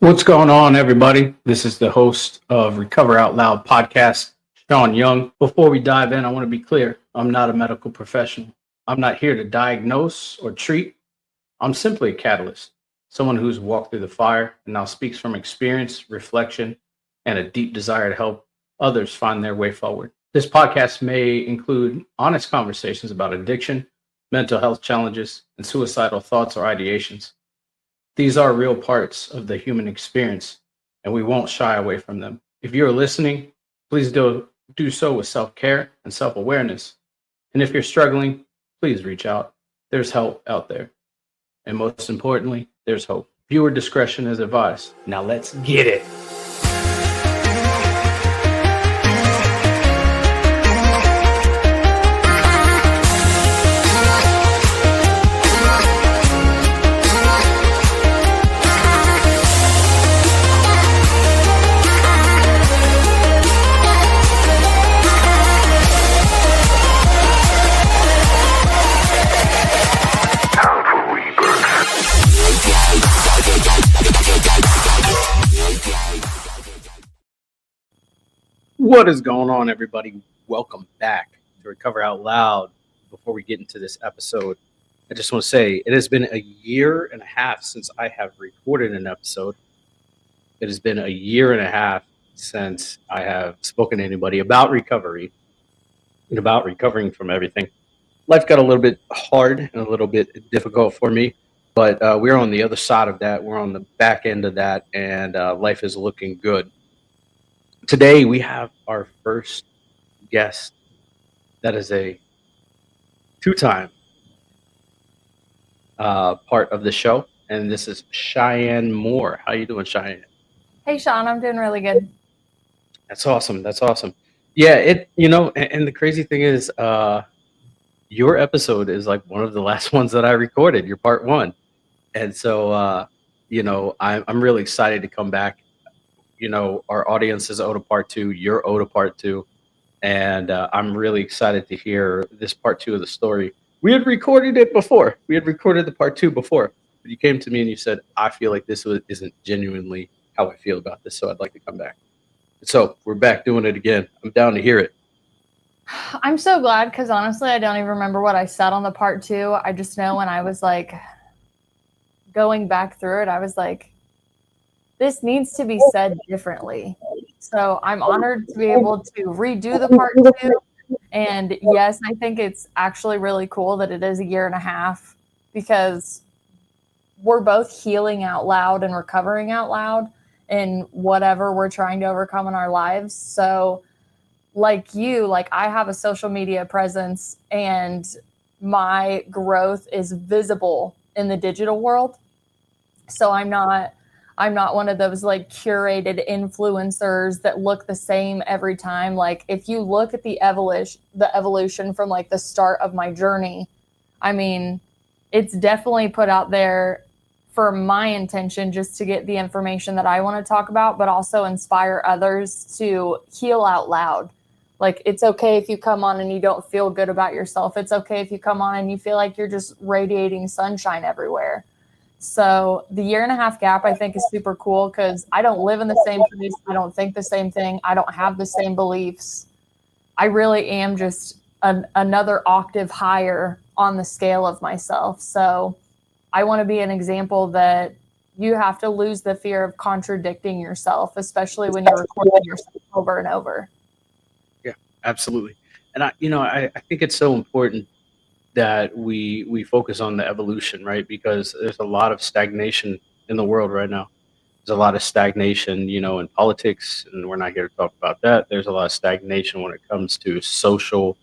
What's going on, everybody? This is the host of Recover Out Loud podcast, Sean Young. Before we dive in, I want to be clear. I'm not a medical professional. I'm not here to diagnose or treat. I'm simply a catalyst, someone who's walked through the fire and now speaks from experience, reflection, and a deep desire to help others find their way forward. This podcast may include honest conversations about addiction, mental health challenges, and suicidal thoughts or ideations. These are real parts of the human experience, and we won't shy away from them. If you're listening, please do so with self-care and self-awareness. And if you're struggling, please reach out. There's help out there. And most importantly, there's hope. Viewer discretion is advised. Now let's get it. What is going on, everybody? Welcome back to Recover Out Loud. Before we get into this episode, I just want to say it has been a year and a half since I have recorded an episode. It has been a year and a half since I have spoken to anybody about recovery and about recovering from everything. Life got a little bit hard and a little bit difficult for me, but we're on the other side of that. We're on the back end of that, and life is looking good. Today, we have our first guest that is a two-time part of the show, and this is Cheyenne Moore. How you doing, Cheyenne? Hey, Sean, I'm doing really good. That's awesome. That's awesome. Yeah, and the crazy thing is, your episode is like one of the last ones that I recorded, your part one. And so, I'm really excited to come back. Our audience is owed a part two, you're owed a part two. And I'm really excited to hear this part two of the story. We had recorded it before. We had recorded the part two before. But you came to me and you said, I feel like isn't genuinely how I feel about this, so I'd like to come back. So we're back doing it again. I'm down to hear it. I'm so glad because honestly, I don't even remember what I said on the part two. I just know when I was like going back through it, I was like, this needs to be said differently. So I'm honored to be able to redo the part two. And yes, I think it's actually really cool that it is a year and a half because we're both healing out loud and recovering out loud in whatever we're trying to overcome in our lives. So like I have a social media presence and my growth is visible in the digital world. So I'm not one of those like curated influencers that look the same every time. Like if you look at the evolution from like the start of my journey, I mean, it's definitely put out there for my intention just to get the information that I want to talk about, but also inspire others to heal out loud. Like it's okay if you come on and you don't feel good about yourself. It's okay if you come on and you feel like you're just radiating sunshine everywhere. So the year and a half gap, I think, is super cool because I don't live in the same place. I don't think the same thing. I don't have the same beliefs. I really am just another octave higher on the scale of myself. So I want to be an example that you have to lose the fear of contradicting yourself, especially when you're recording yourself over and over. Yeah, absolutely. And I think it's so important that we focus on the evolution, right? Because there's a lot of stagnation in the world right now. There's a lot of stagnation, in politics, and we're not here to talk about that. There's a lot of stagnation when it comes to social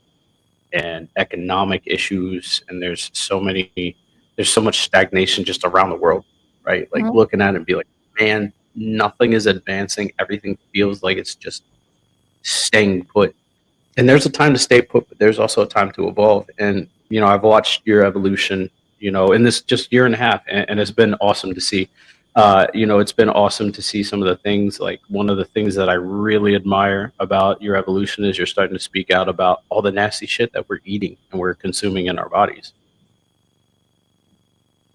and economic issues, and there's so much stagnation just around the world, right? Like looking at it and be like, man, nothing is advancing. Everything feels like it's just staying put. And there's a time to stay put, but there's also a time to evolve. And I've watched your evolution, in this just year and a half, and it's been awesome to see. It's been awesome to see some of the things. Like one of the things that I really admire about your evolution is you're starting to speak out about all the nasty shit that we're eating and we're consuming in our bodies.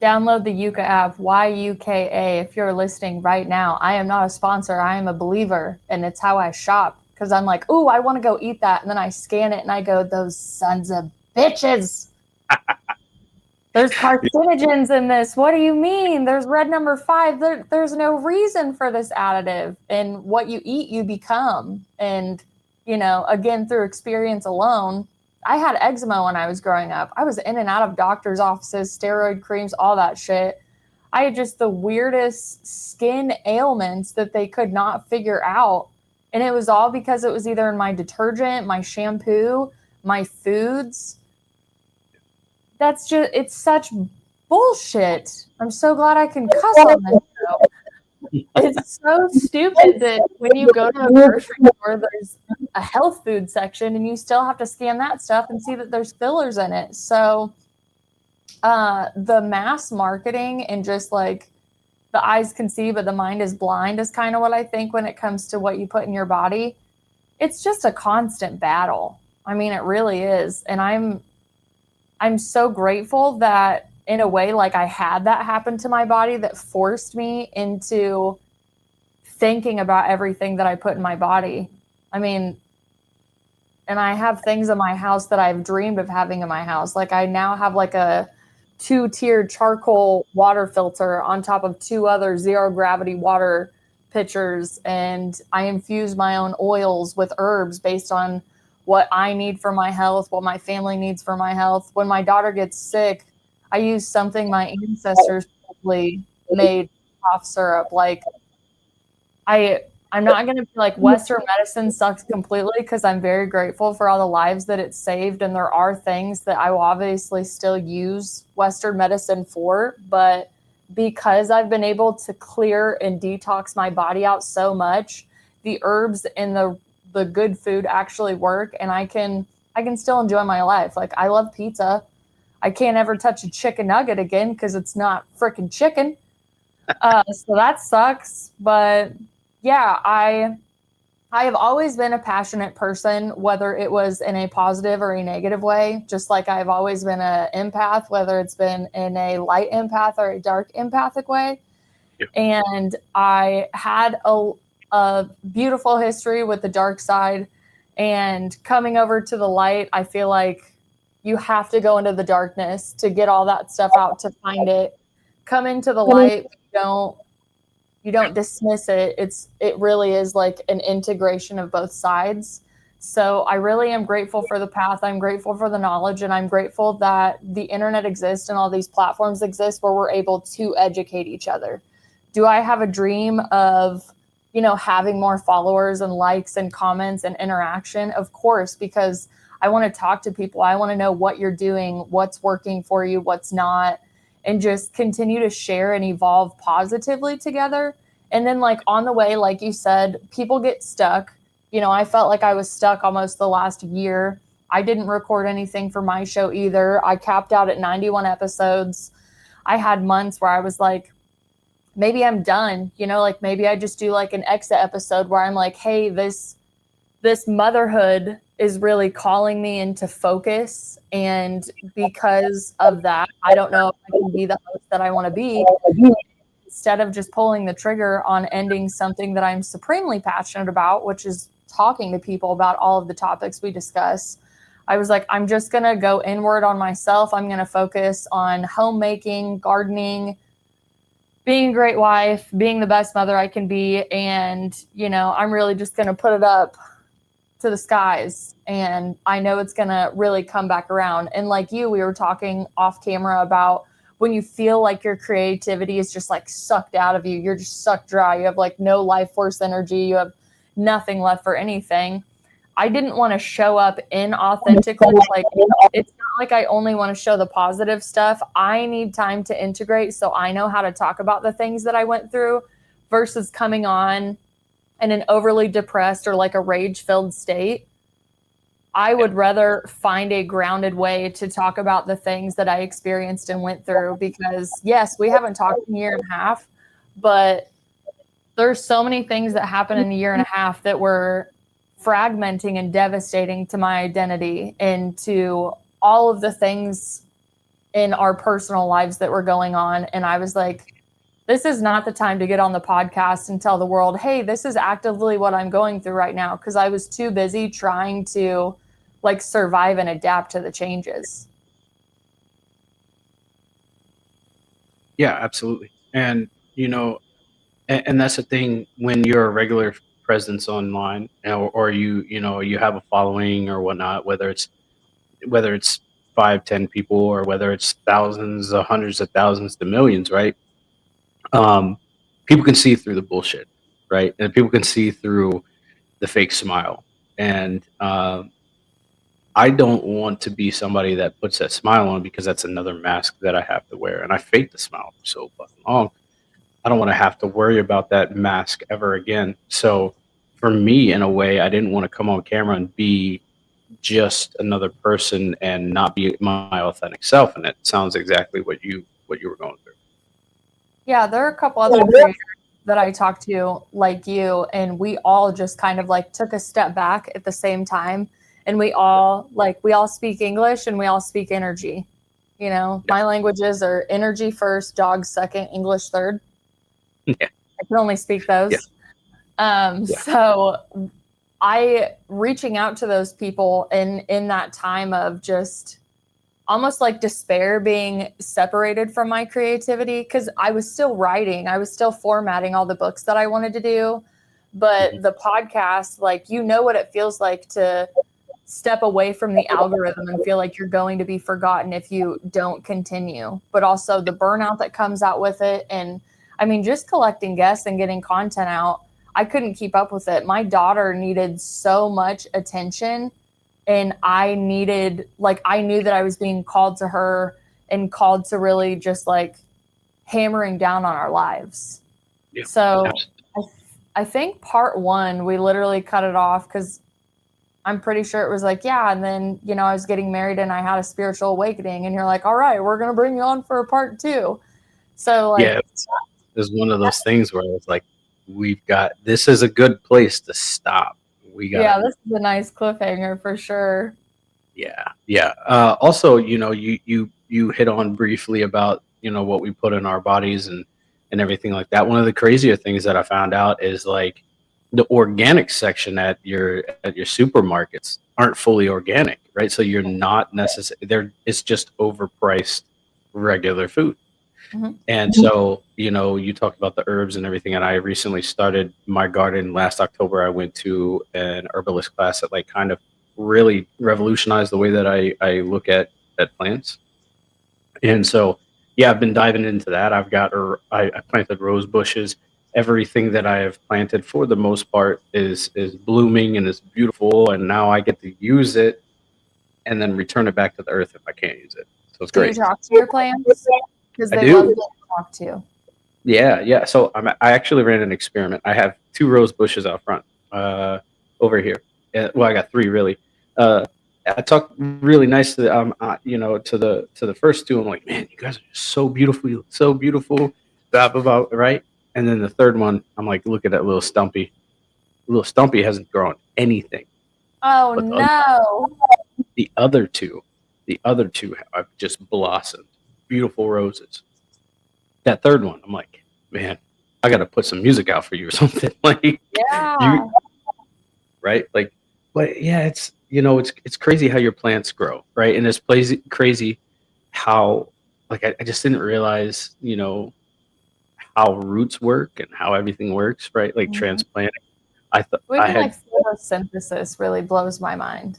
Download the Yuka app, YUKA, if you're listening right now. I am not a sponsor. I am a believer, and it's how I shop. Because I'm like, ooh, I want to go eat that. And then I scan it, and I go, those sons of bitches. There's carcinogens in this. What do you mean? There's red number 5. There's no reason for this additive. And what you eat, you become. And, you know, again, through experience alone, I had eczema when I was growing up. I was in and out of doctor's offices, steroid creams, all that shit. I had just the weirdest skin ailments that they could not figure out. And it was all because it was either in my detergent, my shampoo, my foods. That's just, it's such bullshit. I'm so glad I can cuss on this show. It's so stupid that when you go to a grocery store, there's a health food section and you still have to scan that stuff and see that there's fillers in it. So the mass marketing and just like the eyes can see, but the mind is blind is kind of what I think when it comes to what you put in your body. It's just a constant battle. I mean, it really is. And I'm so grateful that in a way, like I had that happen to my body that forced me into thinking about everything that I put in my body. I mean, and I have things in my house that I've dreamed of having in my house. Like I now have like a 2-tiered charcoal water filter on top of 2 other 0 gravity water pitchers. And I infuse my own oils with herbs based on what I need for my health, what my family needs for my health. When my daughter gets sick, I use something my ancestors probably made cough syrup. Like I'm not going to be like Western medicine sucks completely because I'm very grateful for all the lives that it saved. And there are things that I will obviously still use Western medicine for, but because I've been able to clear and detox my body out so much, the herbs and the good food actually work, and I can still enjoy my life. Like I love pizza. I can't ever touch a chicken nugget again because it's not freaking chicken. So that sucks. But yeah, I have always been a passionate person, whether it was in a positive or a negative way, just like I've always been an empath, whether it's been in a light empath or a dark empathic way. Yep. And I had a beautiful history with the dark side, and coming over to the light, I feel like you have to go into the darkness to get all that stuff out, to find it. Come into the light, you don't dismiss it. It really is like an integration of both sides. So I really am grateful for the path. I'm grateful for the knowledge, and I'm grateful that the internet exists and all these platforms exist where we're able to educate each other. Do I have a dream of, having more followers and likes and comments and interaction? Of course, because I want to talk to people. I want to know what you're doing, what's working for you, what's not, and just continue to share and evolve positively together. And then like on the way, like you said, people get stuck. I felt like I was stuck almost the last year. I didn't record anything for my show either. I capped out at 91 episodes. I had months where I was like, maybe I'm done, like maybe I just do like an exit episode where I'm like, hey, this motherhood is really calling me into focus. And because of that, I don't know if I can be the host that I want to be. Instead of just pulling the trigger on ending something that I'm supremely passionate about, which is talking to people about all of the topics we discuss, I was like, I'm just going to go inward on myself. I'm going to focus on homemaking, gardening, being a great wife, being the best mother I can be. And, I'm really just going to put it up to the skies. And I know it's going to really come back around. And like we were talking off camera about when you feel like your creativity is just like sucked out of you, you're just sucked dry. You have like no life force energy. You have nothing left for anything. I didn't want to show up inauthentically. Like it's not like I only want to show the positive stuff. I need time to integrate so I know how to talk about the things that I went through versus coming on in an overly depressed or like a rage-filled state. I would rather find a grounded way to talk about the things that I experienced and went through, because yes, we haven't talked in a year and a half, but there's so many things that happened in a year and a half that were fragmenting and devastating to my identity and to all of the things in our personal lives that were going on. And I was like, this is not the time to get on the podcast and tell the world, hey, this is actively what I'm going through right now. Cause I was too busy trying to like survive and adapt to the changes. Yeah, absolutely. And, and that's the thing when you're a regular presence online, or you have a following or whatnot, whether it's 5, 10 people, or whether it's thousands, hundreds of thousands to millions, right? Um, People can see through the bullshit, right? And people can see through the fake smile. And I don't want to be somebody that puts that smile on, because that's another mask that I have to wear. And I faked the smile for so fucking long. I don't want to have to worry about that mask ever again. So for me, in a way, I didn't want to come on camera and be just another person and not be my authentic self. And it sounds exactly what you were going through. Yeah, there are a couple other creators that I talked to like you, and we all just kind of like took a step back at the same time. And we all speak English and we all speak energy. Yeah. My languages are energy first, dog second, English third. Yeah. I can only speak those. Yeah. Yeah. So I reaching out to those people in that time of just almost like despair, being separated from my creativity, because I was still writing, I was still formatting all the books that I wanted to do. But Mhm. the podcast, like, what it feels like to step away from the algorithm and feel like you're going to be forgotten if you don't continue, but also the burnout that comes out with it. And I mean, just collecting guests and getting content out, I couldn't keep up with it. My daughter needed so much attention, and I knew that I was being called to her and called to really just like hammering down on our lives. Yeah. So Absolutely. I think part one, we literally cut it off because I'm pretty sure it was like, yeah. And then, I was getting married and I had a spiritual awakening, and you're like, all right, we're going to bring you on for a part two. So Yeah. like, It's one of those things where it's like, this is a good place to stop. We gotta. yeah, this is a nice cliffhanger for sure. Yeah, yeah. Also, you hit on briefly about what we put in our bodies and everything like that. One of the crazier things that I found out is like the organic section at your supermarkets aren't fully organic, right? So you're not necessarily there. It's just overpriced regular food. Mhm. And so, you talked about the herbs and everything, and I recently started my garden last October. I went to an herbalist class that like kind of really revolutionized the way that I look at plants. And so, yeah, I've been diving into that. I planted rose bushes. Everything that I have planted for the most part is blooming and is beautiful, and now I get to use it and then return it back to the earth if I can't use it. So it's Do you great. talk to your plants? Because I they love being do. talked to. Yeah, yeah. So I actually ran an experiment. I have two rose bushes out front, over here. Well, I got three really. Uh, I talked really nice to to the first two. I'm like, man, you guys are just so beautiful. You look so beautiful. Blah blah blah. Right. And then the third one, I'm like, look at that little stumpy. Little stumpy hasn't grown anything. Oh But no. the other two, the other two have just blossomed. Beautiful roses. That third one, I'm like, man, I got to put some music out for you or something. Like you, Yeah. right? Like, but yeah, it's crazy how your plants grow, right? And it's crazy how, like, I just didn't realize, how roots work and how everything works, right? Like Mhm. transplanting. I thought I Even like had, photosynthesis really blows my mind.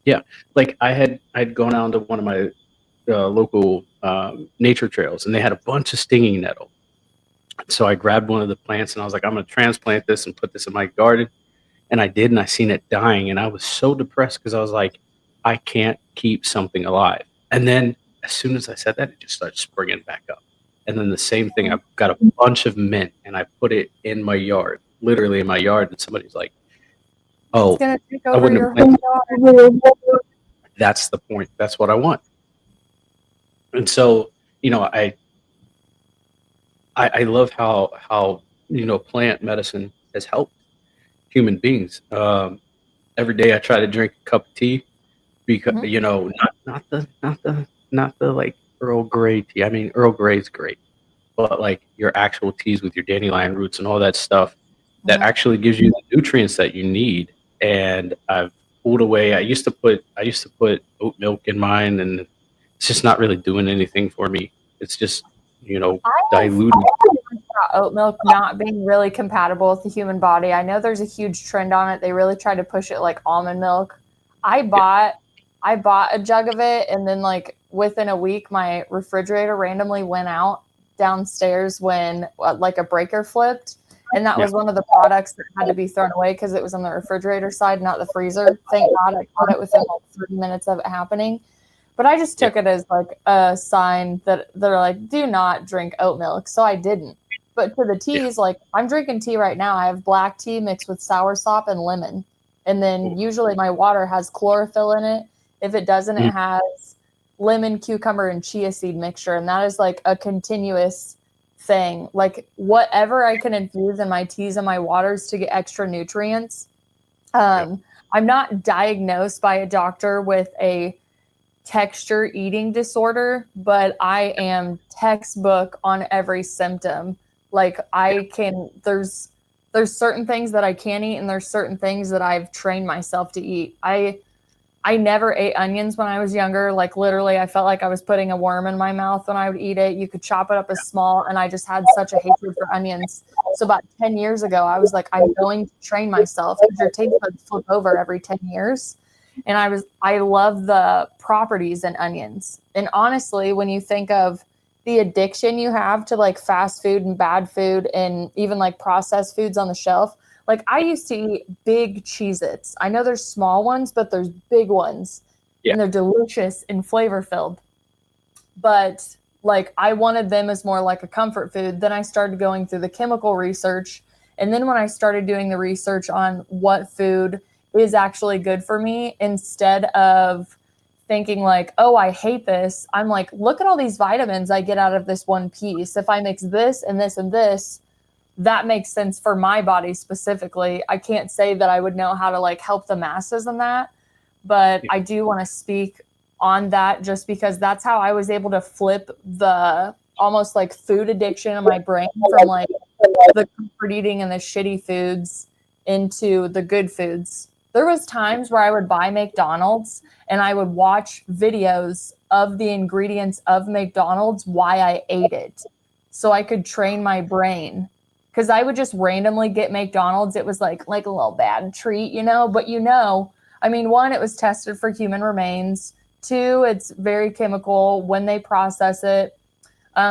yeah, like I'd gone down to one of my local nature trails, and they had a bunch of stinging nettle. So I grabbed one of the plants and I was like, I'm going to transplant this and put this in my garden. And I did, and I seen it dying, and I was so depressed because I was like, I can't keep something alive. And then as soon as I said that, it just started springing back up. And then the same thing, I've got a bunch of mint, and I put it in my yard, literally in my yard. And somebody's like, It's "Oh, gonna take I over wouldn't have your whole planted." yard. That's the point. That's what I want. And so, you know, I love how plant medicine has helped human beings. Every day I try to drink a cup of tea, because Mhm. not the like Earl Grey tea. I mean, Earl Grey is great, but like your actual teas with your dandelion roots and all that stuff that Mhm. actually gives you the nutrients that you need. And I've pulled away. I used to put oat milk in mine, and it's just not really doing anything for me. It's just I diluting. have heard about oat milk not being really compatible with the human body. I know there's a huge trend on it. They really try to push it like almond milk. I Yeah, bought I bought a jug of it, and then like within a week my refrigerator randomly went out downstairs when like a breaker flipped, and that yeah, was one of the products that had to be thrown away because it was on the refrigerator side, not the freezer. Thank God I caught it within like 30 minutes of it happening. But I just yeah, took it as like a sign that they're like, do not drink oat milk. So I didn't. But to the yeah. teas, like I'm drinking tea right now. I have black tea mixed with soursop and lemon. And then Ooh, usually my water has chlorophyll in it. If it doesn't, mm, it has lemon, cucumber, and chia seed mixture. And that is like a continuous thing. Like whatever I can infuse in my teas and my waters to get extra nutrients. yeah, I'm not diagnosed by a doctor with a texture eating disorder, but I am textbook on every symptom. Like yeah, there's certain things that I can eat and there's certain things that I've trained myself to eat. I never ate onions when I was younger. Like literally I felt like I was putting a worm in my mouth when I would eat it. You could chop it up as small and I just had such a hatred for onions. So about 10 years ago, I was like, I'm going to train myself because your taste buds flip over every 10 years. And I love the properties in onions. And honestly, when you think of the addiction you have to like fast food and bad food and even like processed foods on the shelf, like I used to eat big Cheez-Its. I know there's small ones, but there's big ones yeah, and they're delicious and flavor filled. But like I wanted them as more like a comfort food. Then I started going through the chemical research. And then when I started doing the research on what food is actually good for me, instead of thinking like, oh, I hate this, I'm like, look at all these vitamins I get out of this one piece. If I mix this and this and this, that makes sense for my body specifically. I can't say that I would know how to like help the masses in that, but yeah, I do want to speak on that just because that's how I was able to flip the almost like food addiction in my brain from like the comfort eating and the shitty foods into the good foods. There was times where I would buy McDonald's and I would watch videos of the ingredients of McDonald's, why I ate it, so I could train my brain. Because I would just randomly get McDonald's. It was like a little bad treat, But I mean, one, it was tested for human remains. Two, it's very chemical. When they process it,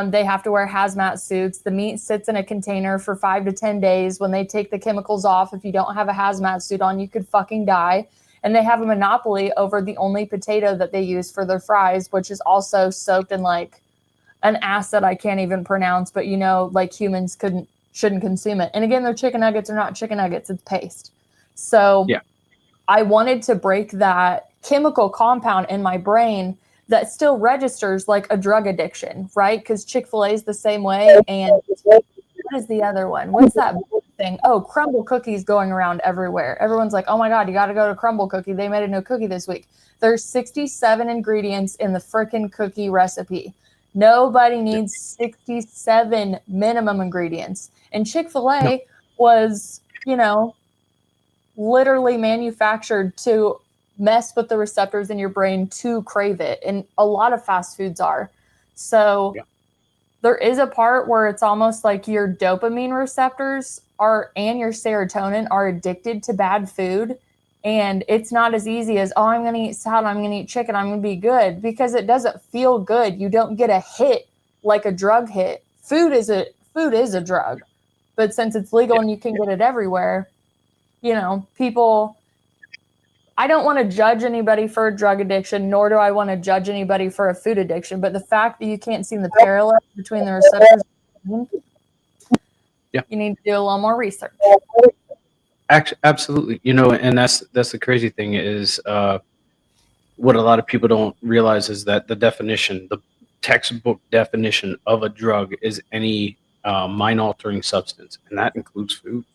they have to wear hazmat suits. The meat sits in a container for 5 to 10 days. When they take the chemicals off, if you don't have a hazmat suit on, you could fucking die. And they have a monopoly over the only potato that they use for their fries, which is also soaked in like an acid I can't even pronounce, but like humans shouldn't consume it. And again, their chicken nuggets are not chicken nuggets, it's paste. So yeah, I wanted to break that chemical compound in my brain that still registers like a drug addiction, right? Because Chick-fil-A is the same way. And what is the other one? What's that thing? Oh, crumble cookies going around everywhere. Everyone's like, oh my God, you got to go to Crumble Cookie. They made a new cookie this week. There's 67 ingredients in the frickin' cookie recipe. Nobody yeah. needs 67 minimum ingredients. And No, Chick-fil-A was, literally manufactured to mess with the receptors in your brain to crave it. And a lot of fast foods are. So yeah, there is a part where it's almost like your dopamine receptors are and your serotonin are addicted to bad food. And it's not as easy as, oh, I'm going to eat salad, I'm going to eat chicken, I'm going to be good, because it doesn't feel good. You don't get a hit like a drug hit. Food is a drug. But since it's legal yeah, and you can get it everywhere, people, I don't want to judge anybody for a drug addiction, nor do I want to judge anybody for a food addiction. But the fact that you can't see the parallel between the receptors, yeah. you need to do a little more research. Absolutely. And that's the crazy thing is what a lot of people don't realize is that the textbook definition of a drug is any mind altering substance, and that includes food.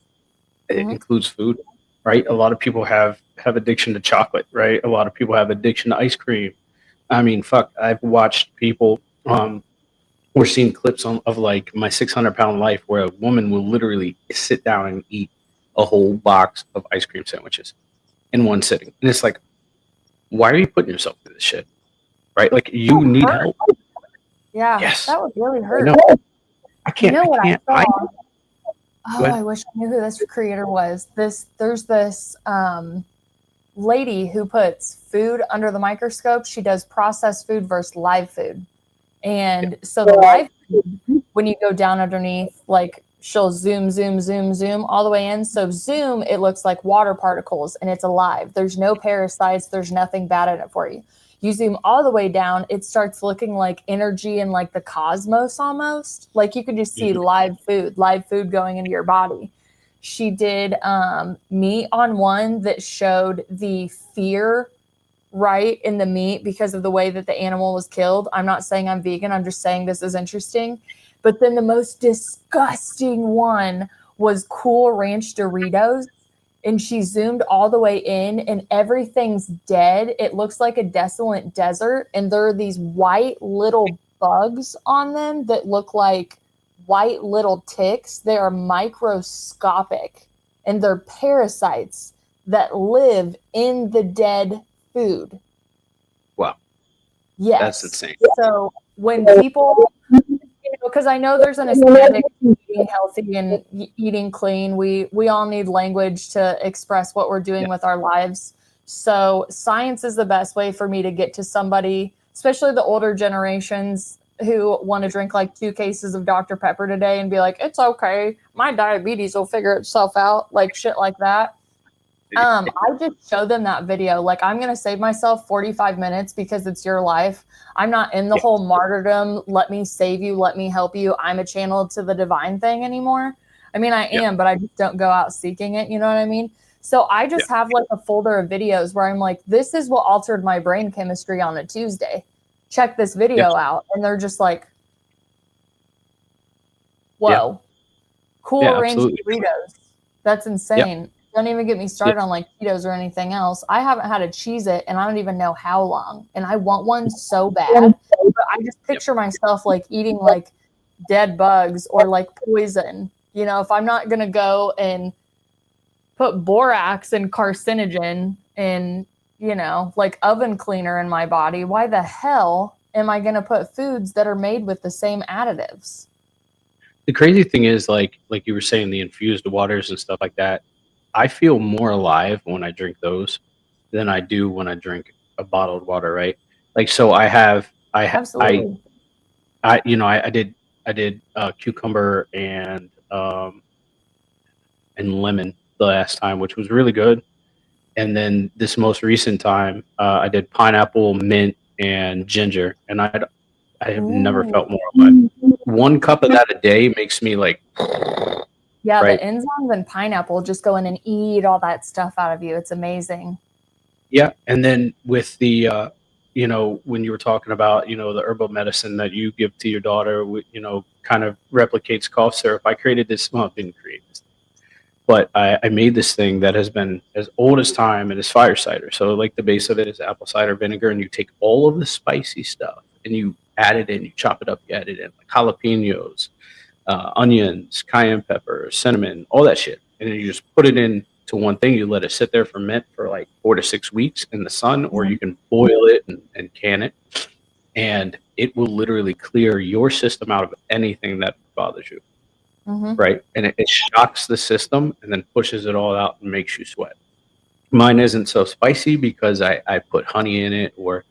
It Mm-hmm. includes food, right? A lot of people have addiction to chocolate, right? A lot of people have addiction to ice cream. I mean, fuck, I've watched people. We're seeing clips of like My 600 Pound Life where a woman will literally sit down and eat a whole box of ice cream sandwiches in one sitting. And it's like, why are you putting yourself through this shit? Right? Like, you need help. Yeah, Yes. that would really I hurt. know. I can't. You know what I can't. I saw? Go Oh, ahead. I wish I knew who this creator was. There's this lady who puts food under the microscope. She does processed food versus live food. And so the live food, when you go down underneath, like she'll zoom all the way in. So zoom, it looks like water particles and it's alive. There's no parasites. There's nothing bad in it for you. You zoom all the way down, it starts looking like energy and like the cosmos almost. Like you could just see live food going into your body. She did meat on one that showed the fear right in the meat because of the way that the animal was killed. I'm not saying I'm vegan. I'm just saying this is interesting. But then the most disgusting one was Cool Ranch Doritos. And she zoomed all the way in and everything's dead. It looks like a desolate desert. And there are these white little bugs on them that look like white little ticks. They are microscopic and they're parasites that live in the dead food. Wow. Yes. That's insane. So when people, because I know there's an aesthetic to eating healthy and eating clean. We all need language to express what we're doing with our lives. So science is the best way for me to get to somebody, especially the older generations who want to drink like 2 cases of Dr. Pepper today and be like, it's okay. My diabetes will figure itself out, like shit like that. I just show them that video. Like, I'm going to save myself 45 minutes because it's your life. I'm not in the whole martyrdom. Let me save you. Let me help you. I'm a channel to the divine thing anymore. I mean, I am, but I just don't go out seeking it. You know what I mean? So I just have like a folder of videos where I'm like, this is what altered my brain chemistry on a Tuesday. Check this video out. And they're just like, whoa, Cool Ranch Doritos. That's insane. Don't even get me started on like Cheetos or anything else. I haven't had a Cheez-It and I don't even know how long. And I want one so bad. But I just picture myself like eating like dead bugs or like poison. You know, if I'm not going to go and put borax and carcinogen and, you know, like oven cleaner in my body, why the hell am I going to put foods that are made with the same additives? The crazy thing is, like you were saying, the infused waters and stuff like that. I feel more alive when I drink those than I do when I drink a bottled water, right? Like, so Absolutely. I did cucumber and lemon the last time, which was really good. And then this most recent time, I did pineapple, mint, and ginger, and I have never felt more alive. 1 cup of that a day makes me like, yeah, right? the enzymes in pineapple just go in and eat all that stuff out of you. It's amazing. Yeah, and then with the, when you were talking about, the herbal medicine that you give to your daughter, kind of replicates cough syrup. I created this. Well, I didn't create this, but I made this thing that has been as old as time, and it's fire cider. So, like, the base of it is apple cider vinegar, and you take all of the spicy stuff and you add it in. You chop it up. You add it in like jalapenos, onions, cayenne pepper, cinnamon, all that shit, and then you just put it in to one thing. You let it sit there ferment for like 4 to 6 weeks in the sun, or you can boil it and can it, and it will literally clear your system out of anything that bothers you. Right? And it shocks the system and then pushes it all out and makes you sweat. Mine isn't so spicy because I put honey in it, or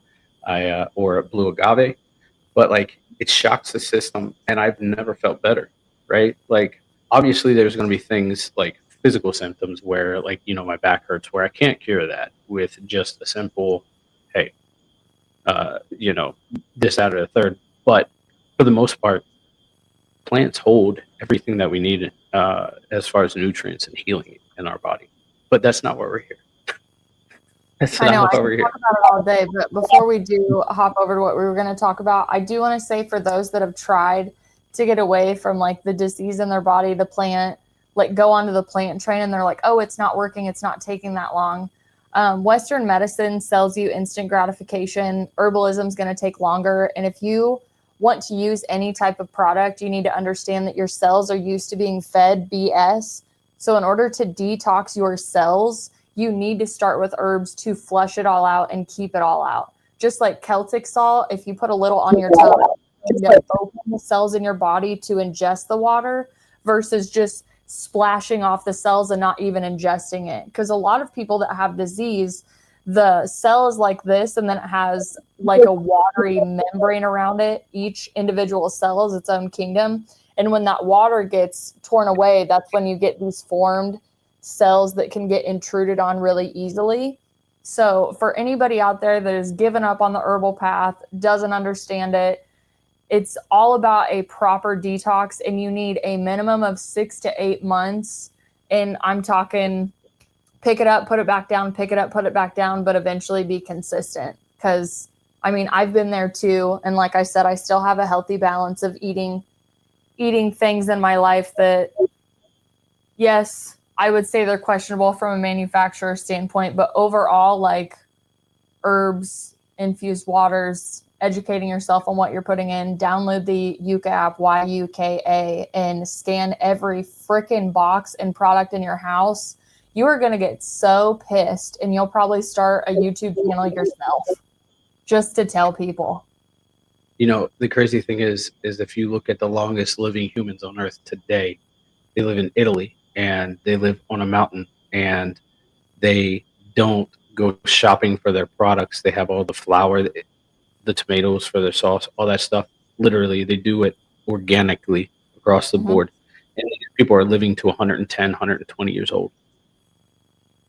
or blue agave, but like, it shocks the system and I've never felt better. Right? Like, obviously there's going to be things like physical symptoms where, like, my back hurts, where I can't cure that with just a simple, hey, this, that, or the third. But for the most part, plants hold everything that we need as far as nutrients and healing in our body. But that's not why we're here. I know I can talk about it all day, but before we do hop over to what we were going to talk about, I do want to say, for those that have tried to get away from like the disease in their body, the plant, like go onto the plant train and they're like, oh, it's not working. It's not taking that long. Western medicine sells you instant gratification. Herbalism is going to take longer. And if you want to use any type of product, you need to understand that your cells are used to being fed BS. So in order to detox your cells, you need to start with herbs to flush it all out and keep it all out. Just like Celtic salt, if you put a little on your tongue, you open the cells in your body to ingest the water versus just splashing off the cells and not even ingesting it. Because a lot of people that have disease, the cell is like this, and then it has like a watery membrane around it. Each individual cell is its own kingdom. And when that water gets torn away, that's when you get these formed cells that can get intruded on really easily. So for anybody out there that has given up on the herbal path, doesn't understand it, it's all about a proper detox, and you need a minimum of 6 to 8 months. And I'm talking pick it up, put it back down, pick it up, put it back down, but eventually be consistent. Because, I mean, I've been there too. And like I said, I still have a healthy balance of eating things in my life that, yes, I would say they're questionable from a manufacturer standpoint, but overall, like herbs, infused waters, educating yourself on what you're putting in, download the Yuka app, YUKA, and scan every freaking box and product in your house. You are going to get so pissed, and you'll probably start a YouTube channel yourself just to tell people. You know, the crazy thing is if you look at the longest living humans on earth today, they live in Italy, and they live on a mountain, and they don't go shopping for their products. They have all the flour, the tomatoes for their sauce, all that stuff. Literally, they do it organically across the board. And these people are living to 110, 120 years old,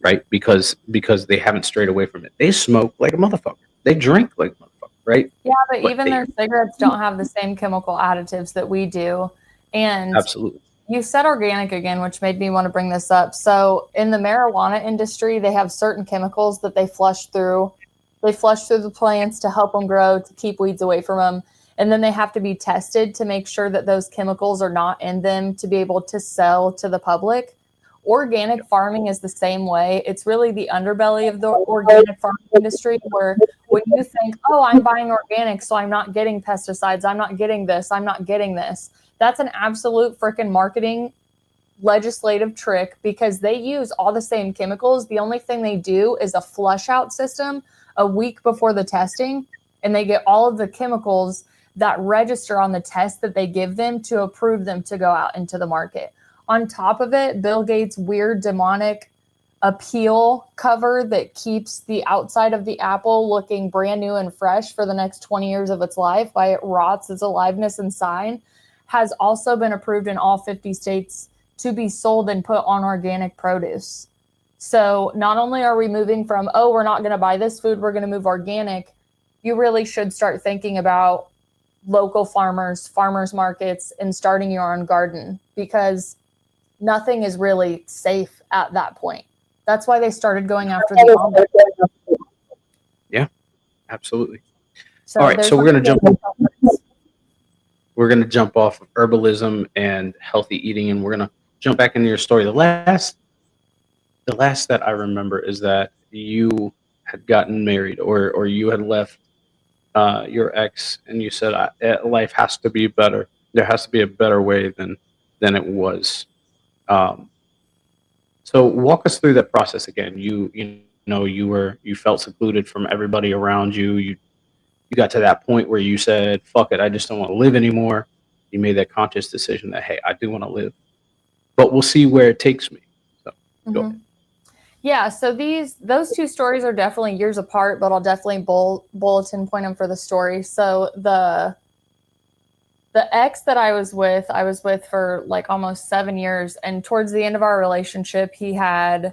right? Because they haven't strayed away from it. They smoke like a motherfucker. They drink like a motherfucker, right? Yeah, but even their cigarettes don't have the same chemical additives that we do. And absolutely. You said organic again, which made me want to bring this up. So in the marijuana industry, they have certain chemicals that they flush through. They flush through the plants to help them grow, to keep weeds away from them. And then they have to be tested to make sure that those chemicals are not in them to be able to sell to the public. Organic farming is the same way. It's really the underbelly of the organic farming industry, where when you think, oh, I'm buying organic, so I'm not getting pesticides, I'm not getting this, I'm not getting this. That's an absolute freaking marketing legislative trick, because they use all the same chemicals. The only thing they do is a flush out system a week before the testing, and they get all of the chemicals that register on the test that they give them to approve them to go out into the market. On top of it, Bill Gates' weird demonic appeal cover that keeps the outside of the apple looking brand new and fresh for the next 20 years of its life while it rots its aliveness inside, has also been approved in all 50 states to be sold and put on organic produce. So not only are we moving from, oh, we're not going to buy this food, we're going to move organic, you really should start thinking about local farmers markets, and starting your own garden, because nothing is really safe at that point. That's why they started going after the almond. Yeah, absolutely. So all right, so we're going to jump off of herbalism and healthy eating, and we're going to jump back into your story. The last that I remember is that you had gotten married, or you had left your ex, and you said life has to be better. There has to be a better way than it was. So walk us through that process again. You felt secluded from everybody around you. You got to that point where you said, "Fuck it, I just don't want to live anymore." You made that conscious decision that, hey, I do want to live, but we'll see where it takes me. So go ahead. Yeah, so those two stories are definitely years apart, but I'll definitely bulletin point them for the story. So the ex that I was with for like almost 7 years, and towards the end of our relationship, he had,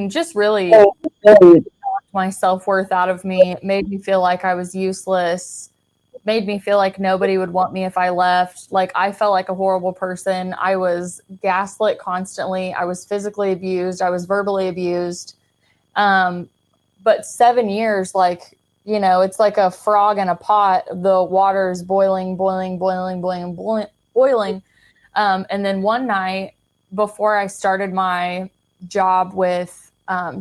just really knocked my self-worth out of me. It made me feel like I was useless, made me feel like nobody would want me if I left. Like, I felt like a horrible person. I was gaslit constantly. I was physically abused. I was verbally abused. But 7 years, like, it's like a frog in a pot. The water's boiling. And then one night before I started my job with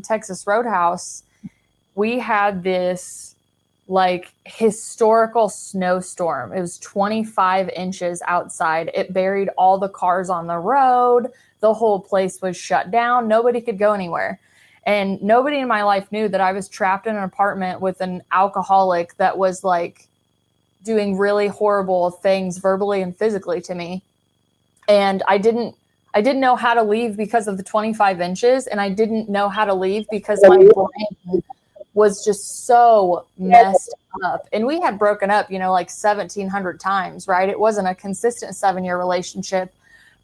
Texas Roadhouse, we had this like historical snowstorm. It was 25 inches outside. It buried all the cars on the road. The whole place was shut down. Nobody could go anywhere. And nobody in my life knew that I was trapped in an apartment with an alcoholic that was like doing really horrible things verbally and physically to me. And I didn't know how to leave because of the 25 inches. And I didn't know how to leave because my brain was just so messed up. And we had broken up, like 1,700 times, right? It wasn't a consistent 7-year relationship,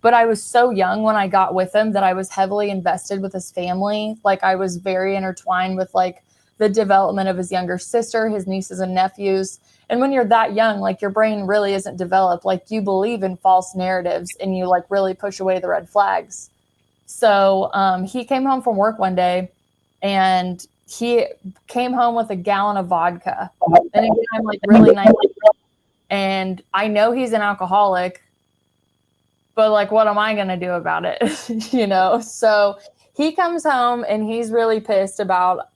but I was so young when I got with him that I was heavily invested with his family. Like I was very intertwined with like the development of his younger sister, his nieces and nephews. And when you're that young, like your brain really isn't developed. Like you believe in false narratives and you like really push away the red flags. So he came home from work one day and he came home with a gallon of vodka. And again, I'm like really nice. And I know he's an alcoholic, but like, what am I going to do about it? So he comes home and he's really pissed about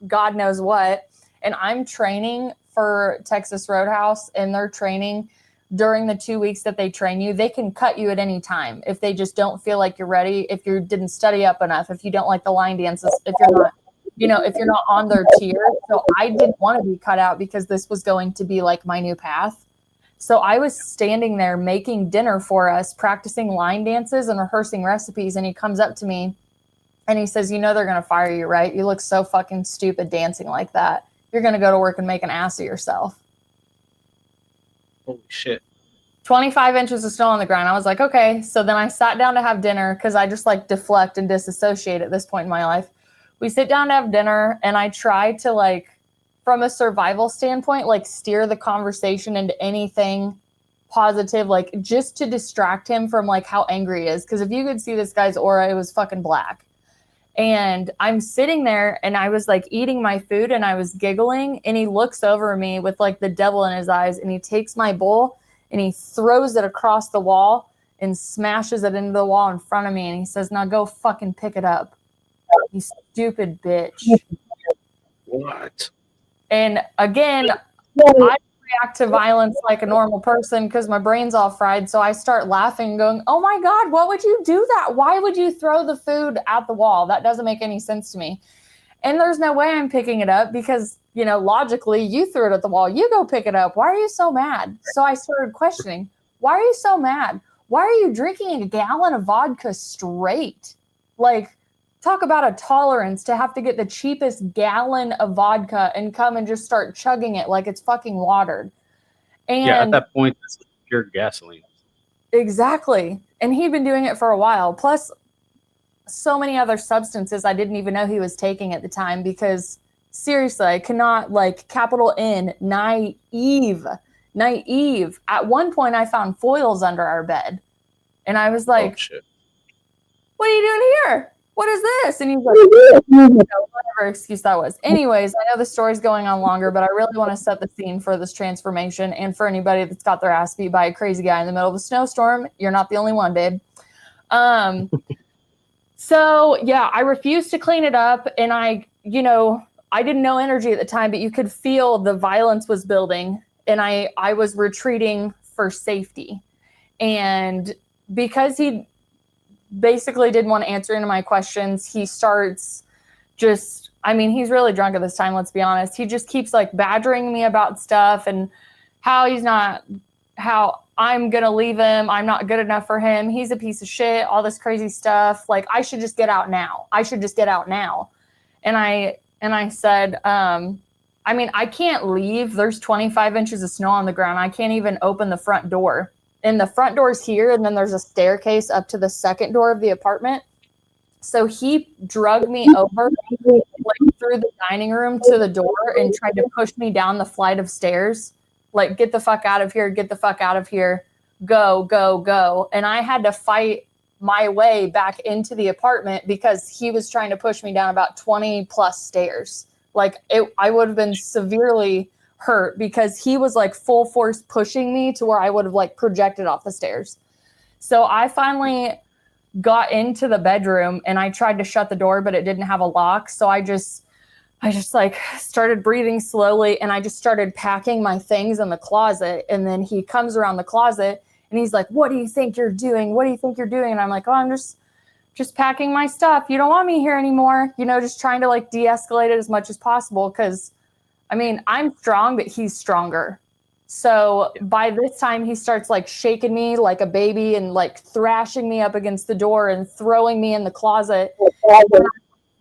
God knows what. And I'm training for Texas Roadhouse, and they're training during the 2 weeks that they train you. They can cut you at any time if they just don't feel like you're ready, if you didn't study up enough, if you don't like the line dances, if you're not on their tier. So I didn't want to be cut out because this was going to be like my new path. So I was standing there making dinner for us, practicing line dances and rehearsing recipes. And he comes up to me and he says, they're going to fire you, right? You look so fucking stupid dancing like that. You're going to go to work and make an ass of yourself. Holy shit. 25 inches of snow on the ground. I was like, okay. So then I sat down to have dinner because I just like deflect and disassociate at this point in my life. We sit down to have dinner and I try to like, from a survival standpoint, like steer the conversation into anything positive, like just to distract him from like how angry he is. Because if you could see this guy's aura, it was fucking black. And I'm sitting there and I was like eating my food and I was giggling and he looks over me with like the devil in his eyes and he takes my bowl and he throws it across the wall and smashes it into the wall in front of me. And he says, now go fucking pick it up. You stupid bitch. What? And again, I react to violence like a normal person because my brain's all fried. So I start laughing, going, oh my God, what would you do that? Why would you throw the food at the wall? That doesn't make any sense to me. And there's no way I'm picking it up because, logically you threw it at the wall. You go pick it up. Why are you so mad? So I started questioning, why are you so mad? Why are you drinking a gallon of vodka straight? Like, talk about a tolerance to have to get the cheapest gallon of vodka and come and just start chugging it like it's fucking watered. And yeah, at that point, it's pure gasoline. Exactly. And he'd been doing it for a while. Plus, so many other substances I didn't even know he was taking at the time because, seriously, I cannot, like, capital N, naive. At one point, I found foils under our bed. And I was like, oh, shit. What are you doing here? What is this? And he's like, whatever excuse that was. Anyways, I know the story's going on longer, but I really want to set the scene for this transformation. And for anybody that's got their ass beat by a crazy guy in the middle of a snowstorm, you're not the only one, babe. So yeah, I refused to clean it up. And I didn't know energy at the time, but you could feel the violence was building. And I was retreating for safety. And because he basically didn't want to answer any of my questions, he starts he's really drunk at this time, let's be honest. He just keeps like badgering me about stuff and how I'm going to leave him. I'm not good enough for him. He's a piece of shit, all this crazy stuff. Like, I should just get out now. And I said, I can't leave. There's 25 inches of snow on the ground. I can't even open the front door. And the front door's here, and then there's a staircase up to the second door of the apartment. So he dragged me over like through the dining room to the door and tried to push me down the flight of stairs. Like, get the fuck out of here, go, go, go. And I had to fight my way back into the apartment because he was trying to push me down about 20 plus stairs. Like, I would have been severely hurt because he was like full force pushing me to where I would have like projected off the stairs. So I finally got into the bedroom and I tried to shut the door, but it didn't have a lock. So I just I just like started breathing slowly, and I just started packing my things in the closet. And then he comes around the closet and he's like, "What do you think you're doing? What do you think you're doing?" And I'm like, "Oh, I'm just packing my stuff. You don't want me here anymore." Just trying to like de-escalate it as much as possible. Cause I mean, I'm strong, but he's stronger. So by this time he starts like shaking me like a baby and like thrashing me up against the door and throwing me in the closet.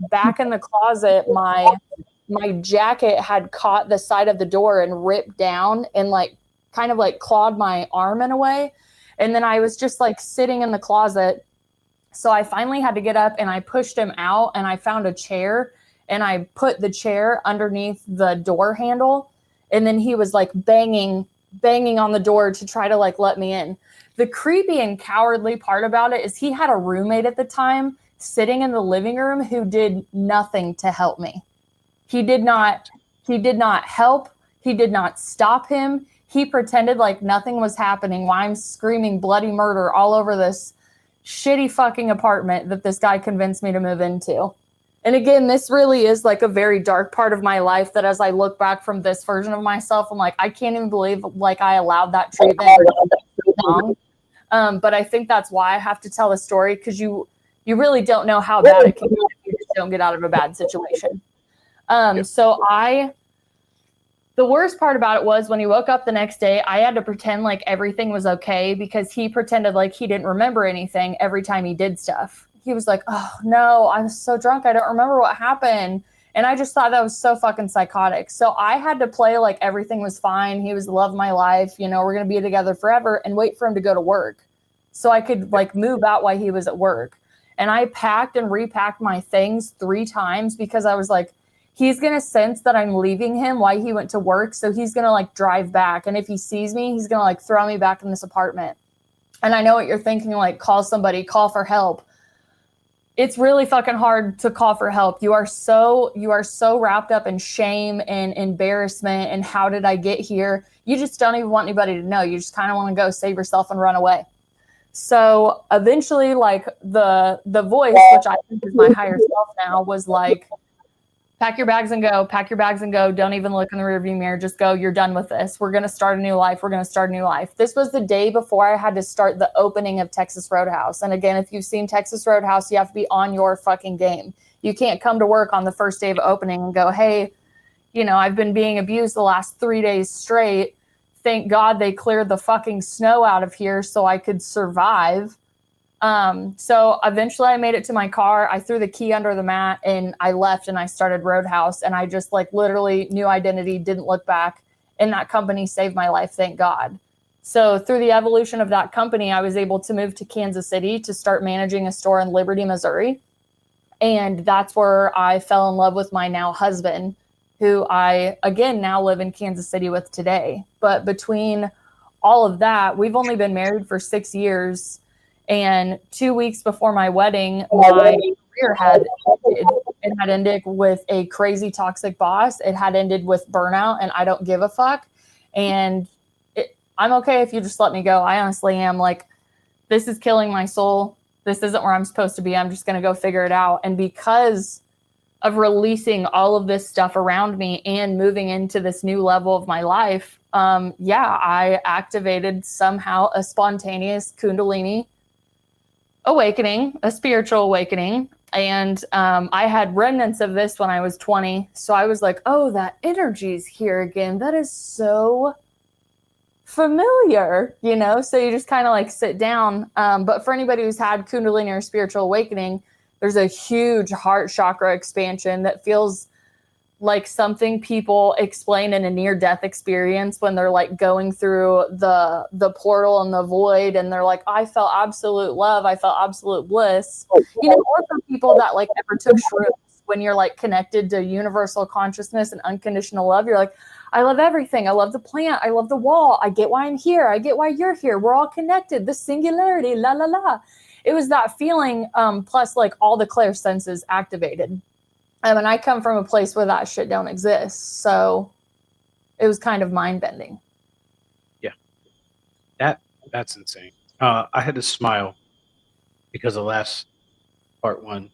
Back in the closet, my jacket had caught the side of the door and ripped down and like kind of like clawed my arm in a way. And then I was just like sitting in the closet. So I finally had to get up and I pushed him out, and I found a chair and I put the chair underneath the door handle. And then he was like banging on the door to try to like let me in. The creepy and cowardly part about it is he had a roommate at the time sitting in the living room who did nothing to help me. He did not help. He did not stop him. He pretended like nothing was happening while I'm screaming bloody murder all over this shitty fucking apartment that this guy convinced me to move into. And again, this really is like a very dark part of my life that as I look back from this version of myself, I'm like, I can't even believe like I allowed that treatment long. But I think that's why I have to tell the story, because you really don't know how bad it can get if you just don't get out of a bad situation. The worst part about it was when he woke up the next day, I had to pretend like everything was okay, because he pretended like he didn't remember anything every time he did stuff. He was like, "Oh no, I'm so drunk. I don't remember what happened." And I just thought that was so fucking psychotic. So I had to play like everything was fine. He was the love of my life. We're going to be together forever, and wait for him to go to work so I could like move out while he was at work. And I packed and repacked my things 3 times because I was like, he's going to sense that I'm leaving him while he went to work. So he's going to like drive back. And if he sees me, he's going to like throw me back in this apartment. And I know what you're thinking, like call somebody, call for help. It's really fucking hard to call for help. You are so wrapped up in shame and embarrassment and how did I get here? You just don't even want anybody to know. You just kind of want to go save yourself and run away. So eventually, like the voice, which I think is my higher self now, was like, pack your bags and go, pack your bags and go. Don't even look in the rearview mirror. Just go. You're done with this. We're going to start a new life. We're going to start a new life. This was the day before I had to start the opening of Texas Roadhouse. And again, if you've seen Texas Roadhouse, you have to be on your fucking game. You can't come to work on the first day of opening and go, "Hey, I've been being abused the last 3 days straight. Thank God they cleared the fucking snow out of here so I could survive." So eventually I made it to my car. I threw the key under the mat and I left and I started Roadhouse, and I just like literally new identity, didn't look back. And that company saved my life. Thank God. So through the evolution of that company, I was able to move to Kansas City to start managing a store in Liberty, Missouri. And that's where I fell in love with my now husband, who I, again, now live in Kansas City with today. But between all of that, we've only been married for 6 years. And 2 weeks before my wedding, my career had ended. It had ended with a crazy toxic boss. It had ended with burnout, and I don't give a fuck. And I'm okay if you just let me go. I honestly am. Like, this is killing my soul. This isn't where I'm supposed to be. I'm just going to go figure it out. And because of releasing all of this stuff around me and moving into this new level of my life, I activated somehow a spontaneous Kundalini awakening, a spiritual awakening. And I had remnants of this when I was 20. So I was like, oh, that energy's here again. That is so familiar, So you just kind of like sit down. But for anybody who's had Kundalini or spiritual awakening, there's a huge heart chakra expansion that feels like something people explain in a near-death experience when they're like going through the portal and the void, and they're like, I felt absolute love, I felt absolute bliss, or for people that like never took shrooms, when you're like connected to universal consciousness and unconditional love, you're like, I love everything, I love the plant, I love the wall, I get why I'm here, I get why you're here, we're all connected, the singularity, la la la. It was that feeling, plus like all the clair senses activated. And I come from a place where that shit don't exist. So it was kind of mind-bending. Yeah. That's insane. I had to smile because the last part one,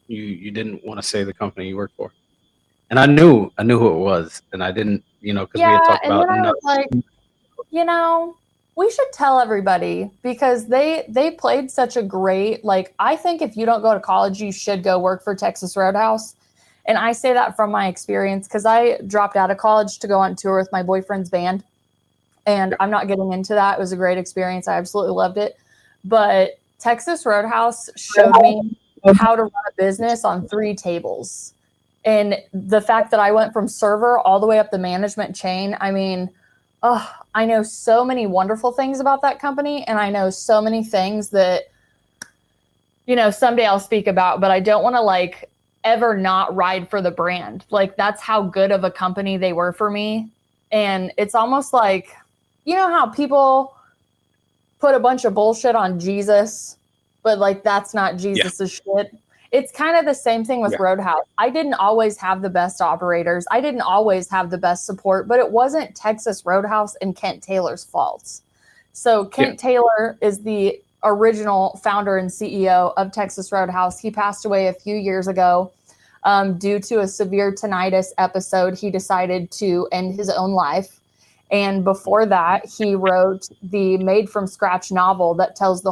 you didn't want to say the company you work for. And I knew who it was, and I didn't, because we had Yeah, talked and then about I no. was like, you know, we should tell everybody because they played such a great, like, I think if you don't go to college, you should go work for Texas Roadhouse. And I say that from my experience because I dropped out of college to go on tour with my boyfriend's band. And I'm not getting into that. It was a great experience. I absolutely loved it. But Texas Roadhouse showed me how to run a business on 3 tables. And the fact that I went from server all the way up the management chain, I mean, oh, I know so many wonderful things about that company. And I know so many things that, someday I'll speak about, but I don't want to like ever not ride for the brand. Like that's how good of a company they were for me. And it's almost like, how people put a bunch of bullshit on Jesus, but like that's not Yeah, Jesus's shit. It's kind of the same thing with yeah, Roadhouse. I didn't always have the best operators. I didn't always have the best support, but it wasn't Texas Roadhouse and Kent Taylor's fault. So yeah, Kent Taylor is the original founder and CEO of Texas Roadhouse. He passed away a few years ago due to a severe tinnitus episode. He decided to end his own life. And before that, he wrote the Made from Scratch novel that tells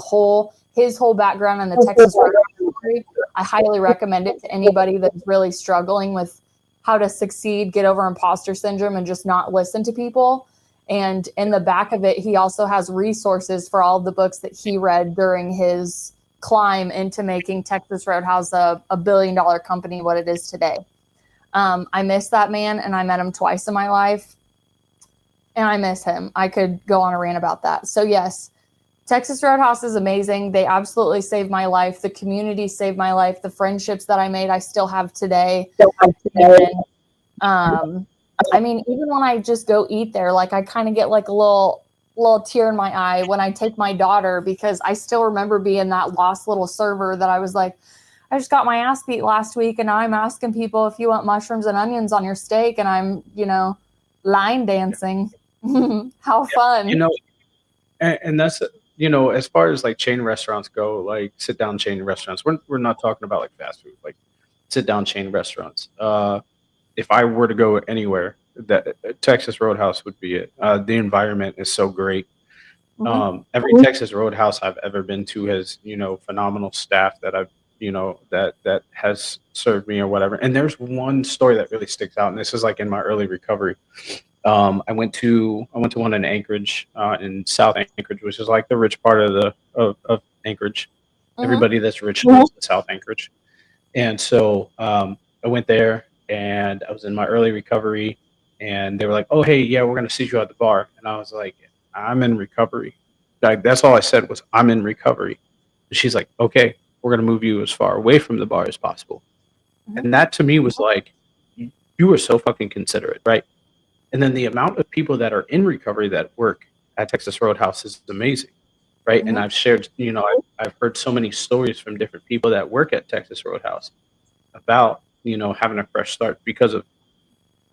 his whole background in the Texas Roadhouse story. I highly recommend it to anybody that's really struggling with how to succeed, get over imposter syndrome, and just not listen to people. And in the back of it, he also has resources for all of the books that he read during his climb into making Texas Roadhouse a $1 billion company, what it is today. I miss that man, and I met him twice in my life. And I miss him. I could go on a rant about that. So yes, Texas Roadhouse is amazing. They absolutely saved my life. The community saved my life. The friendships that I made, I still have today. And, I mean, even when I just go eat there, like I kind of get like a little tear in my eye when I take my daughter, because I still remember being that lost little server that I was like, I just got my ass beat last week, and now I'm asking people if you want mushrooms and onions on your steak, and I'm, line dancing. How yeah. fun. And that's as far as like chain restaurants go, like sit down chain restaurants. We're not talking about like fast food, like sit down chain restaurants. If I were to go anywhere, that Texas Roadhouse would be it. The environment is so great. Mm-hmm. Every Texas Roadhouse I've ever been to has, phenomenal staff that I've, that has served me or whatever. And there's one story that really sticks out, and this is like in my early recovery. I went to one in Anchorage, in South Anchorage, which is like the rich part of of Anchorage. Mm-hmm. Everybody that's rich knows the South Anchorage. And so I went there, and I was in my early recovery, and they were like, "Oh, hey, yeah, we're gonna see you at the bar." And I was like, "I'm in recovery." Like that's all I said was, "I'm in recovery." And she's like, "Okay, we're gonna move you as far away from the bar as possible." Mm-hmm. And that to me was like, you were so fucking considerate, right? And then the amount of people that are in recovery that work at Texas Roadhouse is amazing, right? And Mm-hmm. I've shared, I've heard so many stories from different people that work at Texas Roadhouse about, having a fresh start because of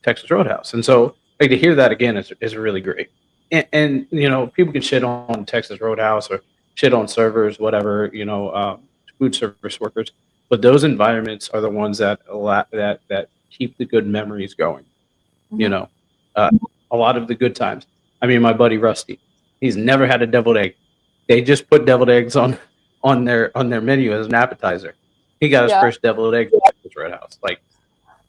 Texas Roadhouse. And so, like, to hear that again is really great. And people can shit on Texas Roadhouse or shit on servers, whatever, food service workers, but those environments are the ones that keep the good memories going. You Mm-hmm. know, uh, a lot of the good times. I mean, my buddy Rusty, he's never had a deviled egg. They just put deviled eggs on their menu as an appetizer. He got his Yeah. first deviled egg at Texas Roadhouse. Like,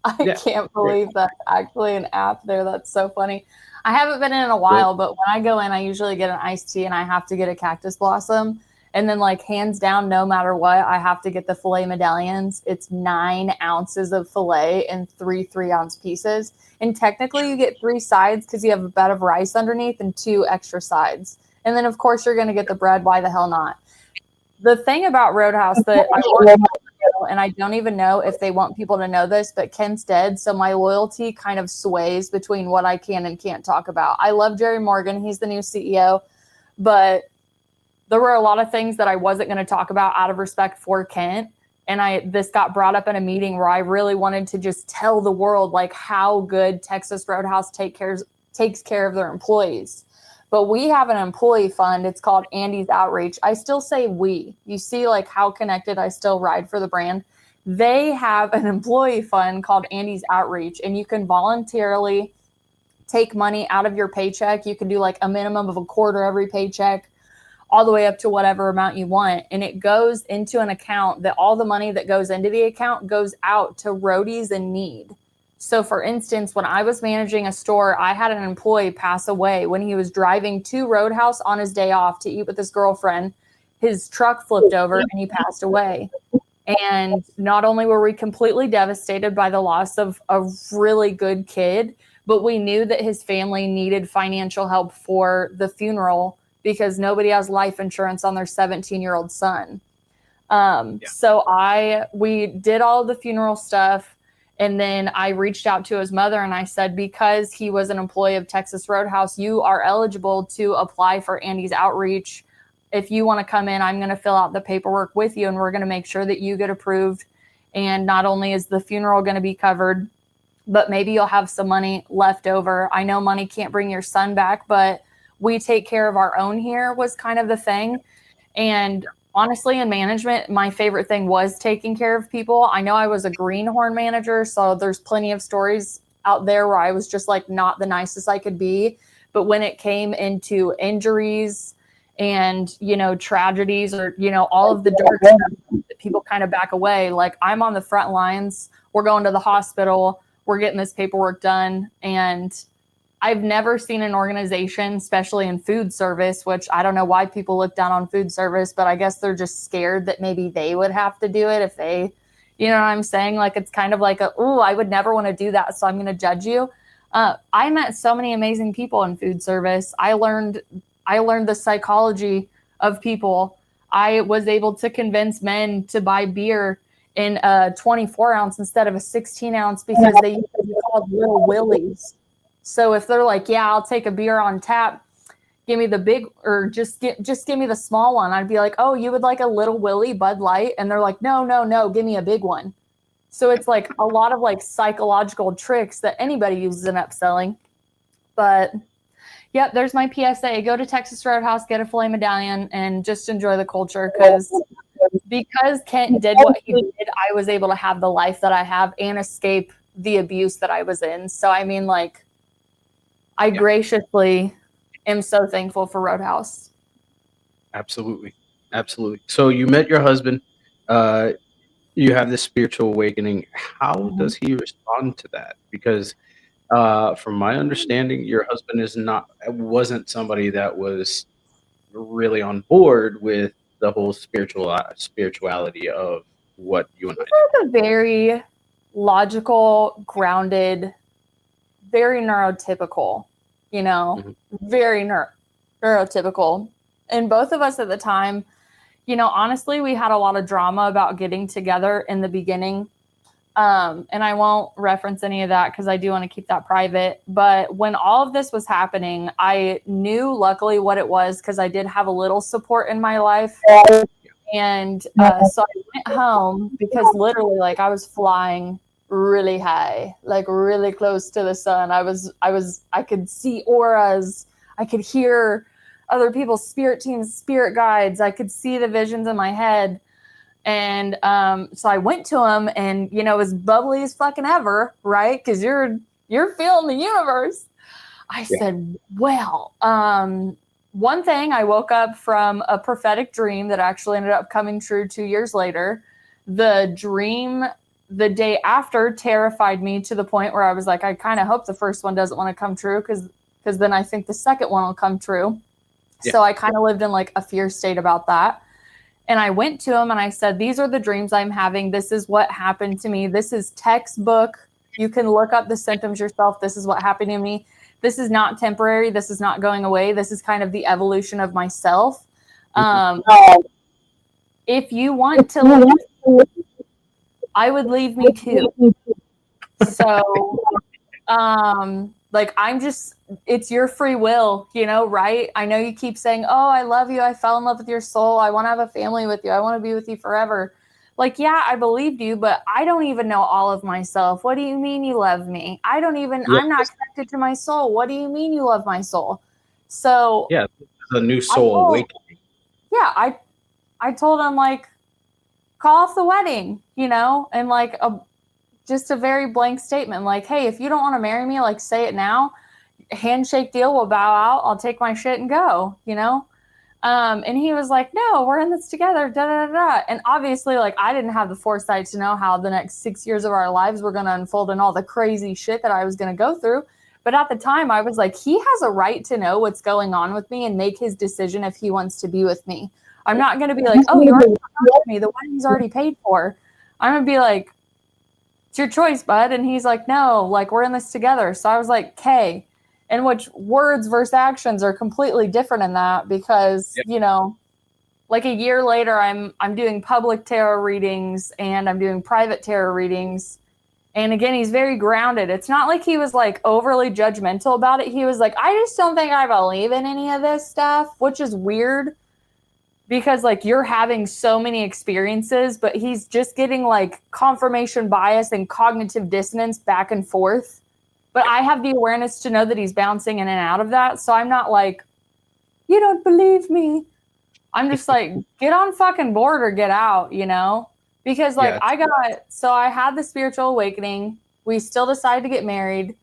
I yeah, can't great, believe that's actually an app there. That's so funny. I haven't been in a great. while, but when I go in, I usually get an iced tea and I have to get a cactus blossom. And then, like, hands down, no matter what, I have to get the filet medallions. It's 9 ounces of filet and 3 3-ounce pieces. And technically, you get 3 sides because you have a bed of rice underneath and 2 extra sides. And then, of course, you're going to get the bread. Why the hell not? The thing about Roadhouse that I want people to know, and I don't even know if they want people to know this, but Ken's dead, so my loyalty kind of sways between what I can and can't talk about. I love Jerry Morgan. He's the new CEO, but there were a lot of things that I wasn't going to talk about out of respect for Kent. And this got brought up in a meeting where I really wanted to just tell the world like how good Texas Roadhouse takes care of their employees. But we have an employee fund. It's called Andy's Outreach. I still say we. You see like how connected I still ride for the brand. They have an employee fund called Andy's Outreach, and you can voluntarily take money out of your paycheck. You can do like a minimum of a quarter every paycheck, all the way up to whatever amount you want. And it goes into an account that all the money that goes into the account goes out to roadies in need. So for instance, when I was managing a store, I had an employee pass away when he was driving to Roadhouse on his day off to eat with his girlfriend. His truck flipped over and he passed away. And not only were we completely devastated by the loss of a really good kid, but we knew that his family needed financial help for the funeral because nobody has life insurance on their 17-year-old son. So we did all of the funeral stuff. And then I reached out to his mother and I said, because he was an employee of Texas Roadhouse, you are eligible to apply for Andy's Outreach. If you want to come in, I'm going to fill out the paperwork with you and we're going to make sure that you get approved. And not only is the funeral going to be covered, but maybe you'll have some money left over. I know money can't bring your son back, but we take care of our own here was kind of the thing. And honestly, in management, my favorite thing was taking care of people. I know I was a greenhorn manager, so there's plenty of stories out there where I was just like not the nicest I could be. But when it came into injuries and, you know, tragedies or, you know, all of the dark stuff that people kind of back away, like I'm on the front lines, we're going to the hospital, we're getting this paperwork done. And I've never seen an organization, especially in food service, which I don't know why people look down on food service, but I guess they're just scared that maybe they would have to do it if they, you know what I'm saying? Like, it's kind of like, I would never want to do that, so I'm going to judge you. I met so many amazing people in food service. I learned the psychology of people. I was able to convince men to buy beer in a 24 ounce instead of a 16 ounce because they used to be called Little Willies. So if they're like, yeah, I'll take a beer on tap, give me the big, or just give me the small one. I'd be like, oh, you would like a Little Willie Bud Light? And they're like, no, give me a big one. So it's like a lot of like psychological tricks that anybody uses in upselling. But yep, there's my PSA. Go to Texas Roadhouse, get a filet medallion, and just enjoy the culture. Because Kent did what he did, I was able to have the life that I have and escape the abuse that I was in. So I mean, like, I graciously am so thankful for Roadhouse. Absolutely. So you met your husband. You have this spiritual awakening. How does he respond to that? Because from my understanding, your husband wasn't somebody that was really on board with the whole spirituality of what you and I do. He's a very logical, grounded, very neurotypical, you know, very neurotypical. And both of us at the time, you know, honestly, we had a lot of drama about getting together in the beginning. And I won't reference any of that because I do want to keep that private. But when all of this was happening, I knew luckily what it was because I did have a little support in my life. And so I went home because literally, like, I was flying really high, like really close to the sun. I could see auras. I could hear other people's spirit teams, spirit guides. I could see the visions in my head. And so I went to him and, you know, as bubbly as fucking ever, right? Because you're feeling the universe. I said, well, one thing, I woke up from a prophetic dream that actually ended up coming true 2 years later. The dream the day after terrified me to the point where I was like, I kind of hope the first one doesn't want to come true because then I think the second one will come true. Yeah. So I kind of lived in like a fear state about that. And I went to him and I said, these are the dreams I'm having. This is what happened to me. This is textbook. You can look up the symptoms yourself. This is what happened to me. This is not temporary. This is not going away. This is kind of the evolution of myself. If you want to leave, I would leave me too. So, like, it's your free will, you know, right? I know you keep saying, oh, I love you. I fell in love with your soul. I want to have a family with you. I want to be with you forever. Like, yeah, I believed you, but I don't even know all of myself. What do you mean you love me? I'm not connected to my soul. What do you mean you love my soul? So yeah, the new soul awakening. Yeah, I told him, like, call off the wedding, you know, and like just a very blank statement. Like, hey, if you don't want to marry me, like say it now. Handshake deal, we'll bow out. I'll take my shit and go, you know? And he was like, no, we're in this together, da da da. And obviously, like, I didn't have the foresight to know how the next 6 years of our lives were going to unfold and all the crazy shit that I was going to go through. But at the time, I was like, he has a right to know what's going on with me and make his decision if he wants to be with me. I'm not going to be like, oh, you already with me. The wedding's already paid for. I'm going to be like, it's your choice, bud. And he's like, no, like, we're in this together. So I was like, okay. In which words versus actions are completely different in that because, you know, like a year later, I'm doing public tarot readings and I'm doing private tarot readings. And again, he's very grounded. It's not like he was like overly judgmental about it. He was like, I just don't think I believe in any of this stuff, which is weird because like you're having so many experiences, but he's just getting like confirmation bias and cognitive dissonance back and forth. But I have the awareness to know that he's bouncing in and out of that. So I'm not like, you don't believe me. I'm just like, get on fucking board or get out, you know? Because like I had the spiritual awakening. We still decided to get married.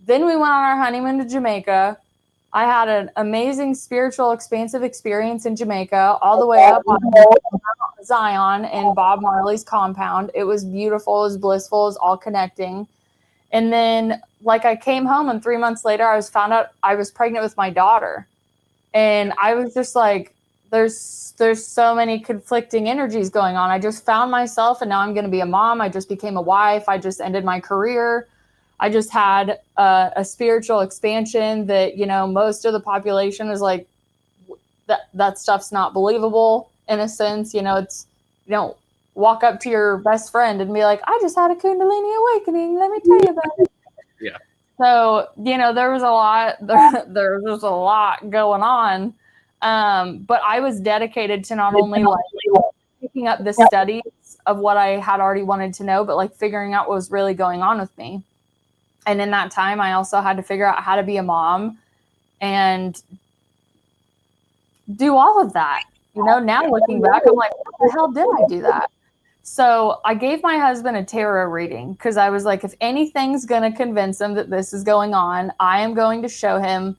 Then we went on our honeymoon to Jamaica. I had an amazing spiritual expansive experience in Jamaica, all the way up on Zion and Bob Marley's compound. It was beautiful, it was blissful, it was all connecting. And then like I came home and 3 months later, I was found out I was pregnant with my daughter. And I was just like, there's so many conflicting energies going on. I just found myself and now I'm going to be a mom. I just became a wife. I just ended my career. I just had a spiritual expansion that, you know, most of the population is like, that stuff's not believable in a sense. You know, it's, you don't walk up to your best friend and be like, I just had a Kundalini awakening. Let me tell you about it. Yeah. So, you know, there was a lot, there was a lot going on. But I was dedicated to not only like picking up the studies of what I had already wanted to know, but like figuring out what was really going on with me. And in that time, I also had to figure out how to be a mom and do all of that. You know, now looking back, I'm like, what the hell did I do that? So I gave my husband a tarot reading because I was like, if anything's going to convince him that this is going on, I am going to show him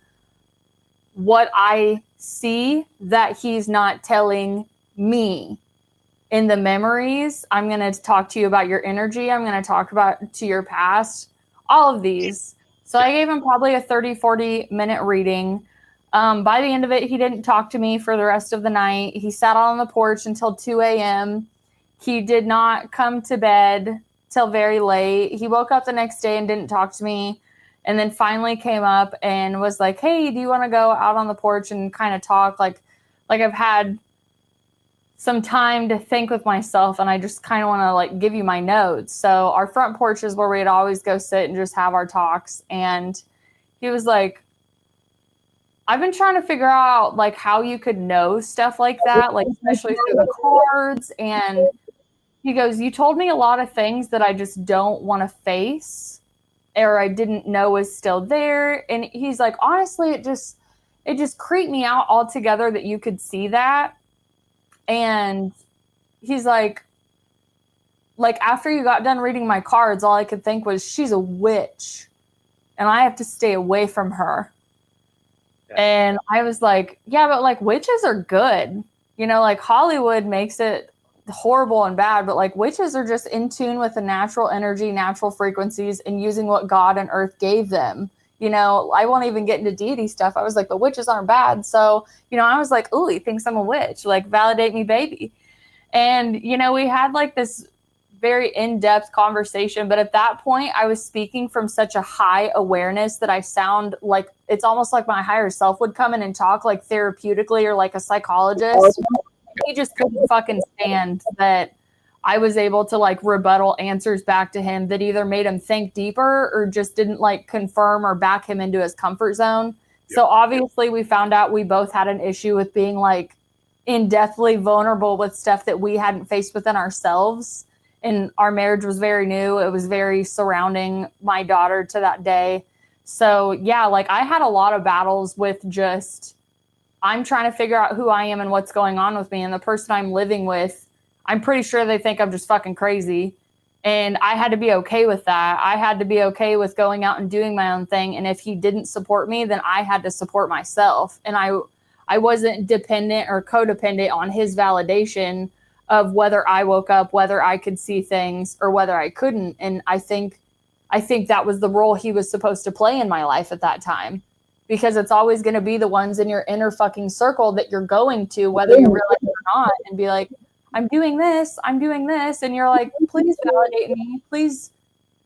what I see that he's not telling me. In the memories, I'm going to talk to you about your energy. I'm going to talk about to your past, all of these. So I gave him probably a 30, 40-minute reading. By the end of it, he didn't talk to me for the rest of the night. He sat on the porch until 2 a.m. He did not come to bed till very late. He woke up the next day and didn't talk to me. And then finally came up and was like, hey, do you want to go out on the porch and kind of talk? Like I've had some time to think with myself and I just kind of want to like give you my notes. So our front porch is where we'd always go sit and just have our talks. And he was like, I've been trying to figure out like how you could know stuff like that, like especially through the cards. And he goes, you told me a lot of things that I just don't want to face or I didn't know was still there. And he's like, honestly, it just creeped me out altogether that you could see that. And he's like after you got done reading my cards, all I could think was she's a witch and I have to stay away from her. Yeah. And I was like, yeah, but like witches are good. You know, like Hollywood makes it horrible and bad, but like witches are just in tune with the natural energy, natural frequencies and using what God and earth gave them. You know, I won't even get into deity stuff. I was like, but witches aren't bad. So, you know, I was like, ooh, he thinks I'm a witch. Like, validate me, baby. And, you know, we had like this very in-depth conversation. But at that point, I was speaking from such a high awareness that I sound like it's almost like my higher self would come in and talk like therapeutically or like a psychologist. He just couldn't fucking stand that I was able to like rebuttal answers back to him that either made him think deeper or just didn't like confirm or back him into his comfort zone. Yep. So obviously we found out we both had an issue with being like in-depthly vulnerable with stuff that we hadn't faced within ourselves. And our marriage was very new. It was very surrounding my daughter to that day. So yeah, like I had a lot of battles with just, I'm trying to figure out who I am and what's going on with me. And the person I'm living with, I'm pretty sure they think I'm just fucking crazy. And I had to be okay with that. I had to be okay with going out and doing my own thing. And if he didn't support me, then I had to support myself. And I wasn't dependent or codependent on his validation of whether I woke up, whether I could see things, or whether I couldn't. And I think that was the role he was supposed to play in my life at that time. Because it's always going to be the ones in your inner fucking circle that you're going to, whether you realize it or not, and be like, I'm doing this. And you're like, please validate me. Please,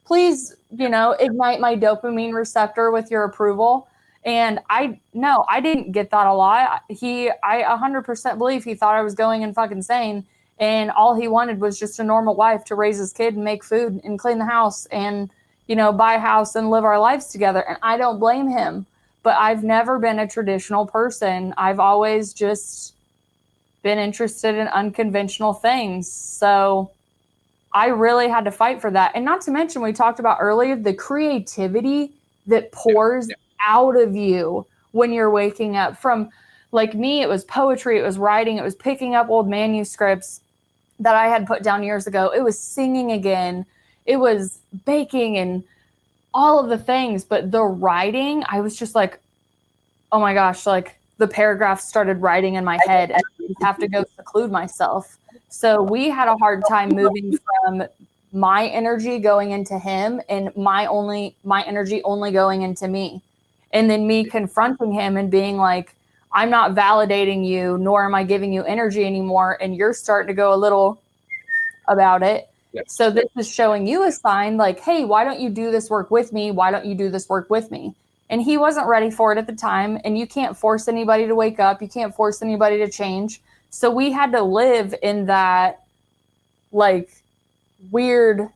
ignite my dopamine receptor with your approval. And I didn't get that a lot. I 100% believe he thought I was going and fucking insane. And all he wanted was just a normal wife to raise his kid and make food and clean the house and, buy a house and live our lives together. And I don't blame him, but I've never been a traditional person. I've always just been interested in unconventional things. So I really had to fight for that. And not to mention, we talked about earlier, the creativity that pours out of you when you're waking up. From like me, it was poetry, it was writing, it was picking up old manuscripts that I had put down years ago. It was singing again. It was baking and all of the things. But the writing, I was just like, oh my gosh, like the paragraphs started writing in my head and I just have to go seclude myself. So we had a hard time moving from my energy going into him and my energy only going into me. And then me confronting him and being like, I'm not validating you, nor am I giving you energy anymore. And you're starting to go a little about it. Yep. So this is showing you a sign like, hey, why don't you do this work with me? Why don't you do this work with me? And he wasn't ready for it at the time. And you can't force anybody to wake up. You can't force anybody to change. So we had to live in that like weird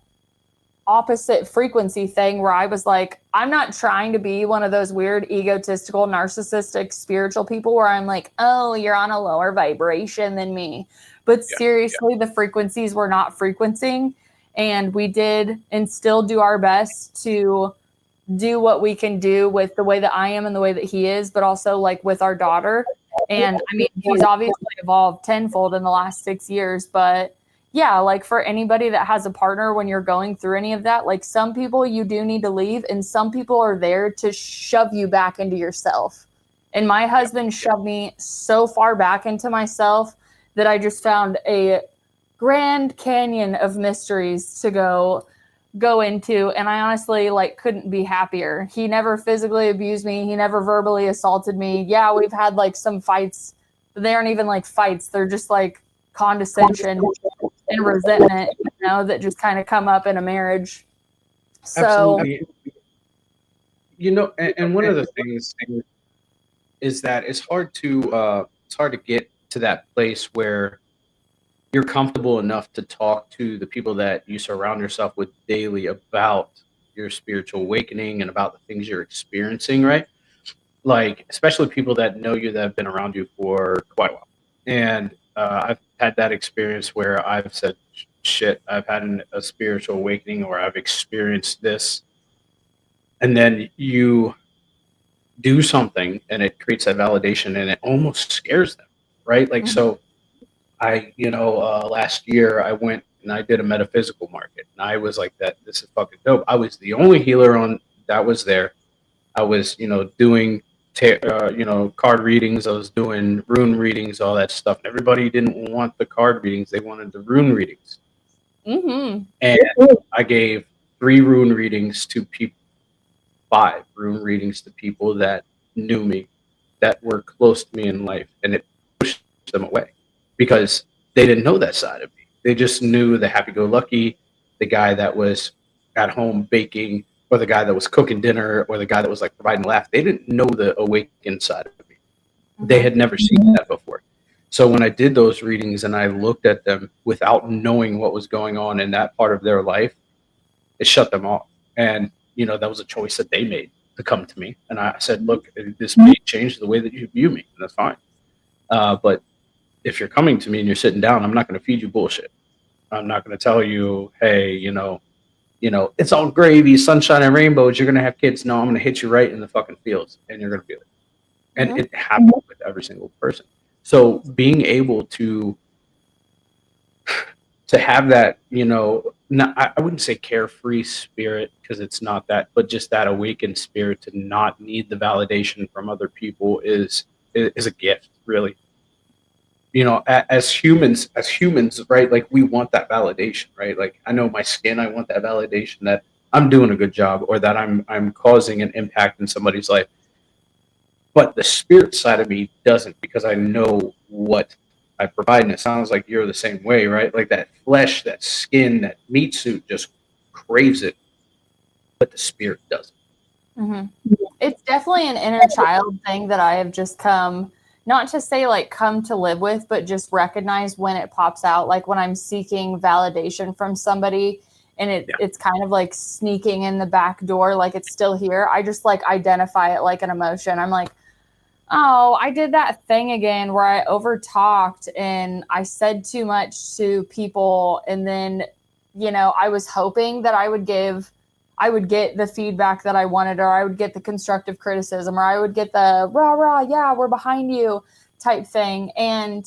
opposite frequency thing where I was like, I'm not trying to be one of those weird egotistical, narcissistic, spiritual people where I'm like, oh, you're on a lower vibration than me. But seriously, the frequencies were not frequencing. And we did and still do our best to do what we can do with the way that I am and the way that he is, but also like with our daughter. And I mean, he's obviously evolved tenfold in the last 6 years, but yeah, like for anybody that has a partner, when you're going through any of that, like some people you do need to leave and some people are there to shove you back into yourself. And my husband shoved me so far back into myself that I just found a grand canyon of mysteries to go into. And I honestly like couldn't be happier. He never physically abused me. He never verbally assaulted me. Yeah, we've had like some fights. They aren't even like fights. They're just like condescension and resentment, that just kind of come up in a marriage. So, absolutely. And one of the things is that it's hard to get to that place where you're comfortable enough to talk to the people that you surround yourself with daily about your spiritual awakening and about the things you're experiencing, right? Like, especially people that know you, that have been around you for quite a while. And I've had that experience where I've said, shit, I've had a spiritual awakening or I've experienced this. And then you do something and it creates that validation and it almost scares them, right? Like, so last year I went and I did a metaphysical market and I was like, this is fucking dope. I was the only healer on that was there. I was, doing, card readings. I was doing rune readings, all that stuff. And everybody didn't want the card readings. They wanted the rune readings. mm-hmm. And I gave 3 rune readings to people, 5 rune readings to people that knew me, that were close to me in life. And it pushed them away because they didn't know that side of me. They just knew the happy-go-lucky, the guy that was at home baking, or the guy that was cooking dinner, or the guy that was like providing a laugh. They didn't know the awakened side of me. They had never seen that before. So when I did those readings and I looked at them without knowing what was going on in that part of their life, it shut them off. And, that was a choice that they made to come to me. And I said, look, this may change the way that you view me, and that's fine. But if you're coming to me and you're sitting down, I'm not going to feed you bullshit. I'm not going to tell you, hey, it's all gravy, sunshine and rainbows. You're going to have kids. No, I'm going to hit you right in the fucking fields and you're going to feel it. And it happens with every single person. So being able to to have that, not, I wouldn't say carefree spirit because it's not that, but just that awakened spirit to not need the validation from other people is a gift, really. As humans, right? Like we want that validation, right? Like I know my skin, I want that validation that I'm doing a good job or that I'm causing an impact in somebody's life. But the spirit side of me doesn't because I know what I provide. And it sounds like you're the same way, right? Like that flesh, that skin, that meat suit just craves it, but the spirit doesn't. Mm-hmm. It's definitely an inner child thing that I have just come, not to say like come to live with, but just recognize when it pops out. Like when I'm seeking validation from somebody and it's kind of like sneaking in the back door, like it's still here. I just like identify it like an emotion. I'm like, oh, I did that thing again where I over talked and I said too much to people. And then, I was hoping that I would get the feedback that I wanted, or I would get the constructive criticism, or I would get the rah, rah, yeah, we're behind you type thing. And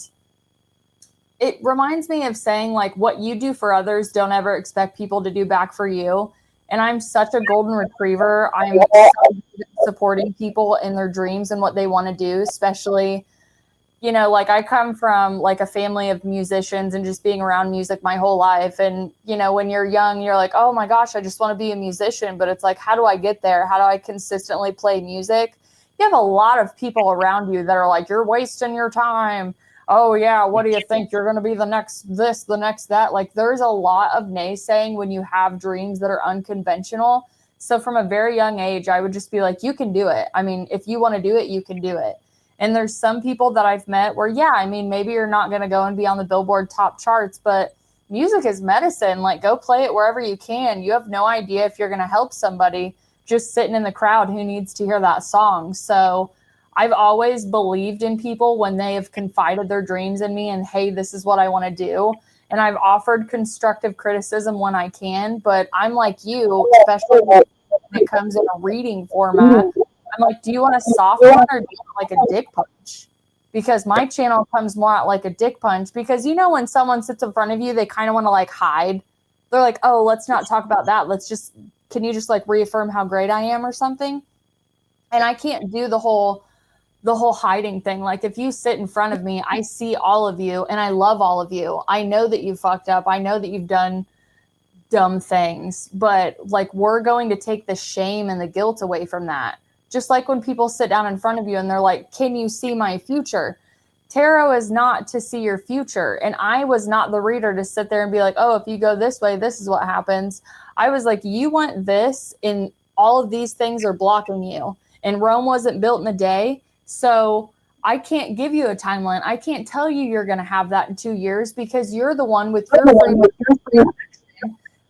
it reminds me of saying like what you do for others, don't ever expect people to do back for you. And I'm such a golden retriever. I'm so good at supporting people in their dreams and what they want to do, especially, like I come from like a family of musicians and just being around music my whole life. And, when you're young, you're like, oh my gosh, I just want to be a musician. But it's like, how do I get there? How do I consistently play music? You have a lot of people around you that are like, you're wasting your time. Oh yeah, what do you think? You're going to be the next this, the next that. Like there's a lot of naysaying when you have dreams that are unconventional. So from a very young age, I would just be like, you can do it. I mean, if you want to do it, you can do it. And there's some people that I've met where, yeah, I mean, maybe you're not going to go and be on the Billboard top charts, but music is medicine. Like go play it wherever you can. You have no idea if you're going to help somebody just sitting in the crowd who needs to hear that song. So I've always believed in people when they have confided their dreams in me and, hey, this is what I want to do. And I've offered constructive criticism when I can, but I'm like you, especially when it comes in a reading format. I'm like, do you want a soft one or do you want like a dick punch? Because my channel comes more out like a dick punch because, when someone sits in front of you, they kind of want to like hide. They're like, oh, let's not talk about that. Can you just like reaffirm how great I am or something? And I can't do the whole hiding thing. Like if you sit in front of me, I see all of you and I love all of you. I know that you fucked up. I know that you've done dumb things, but like we're going to take the shame and the guilt away from that. Just like when people sit down in front of you and they're like, can you see my future? Tarot is not to see your future. And I was not the reader to sit there and be like, oh, if you go this way, this is what happens. I was like, you want this and all of these things are blocking you. And Rome wasn't built in a day. So I can't give you a timeline. I can't tell you you're going to have that in 2 years because you're the one with your free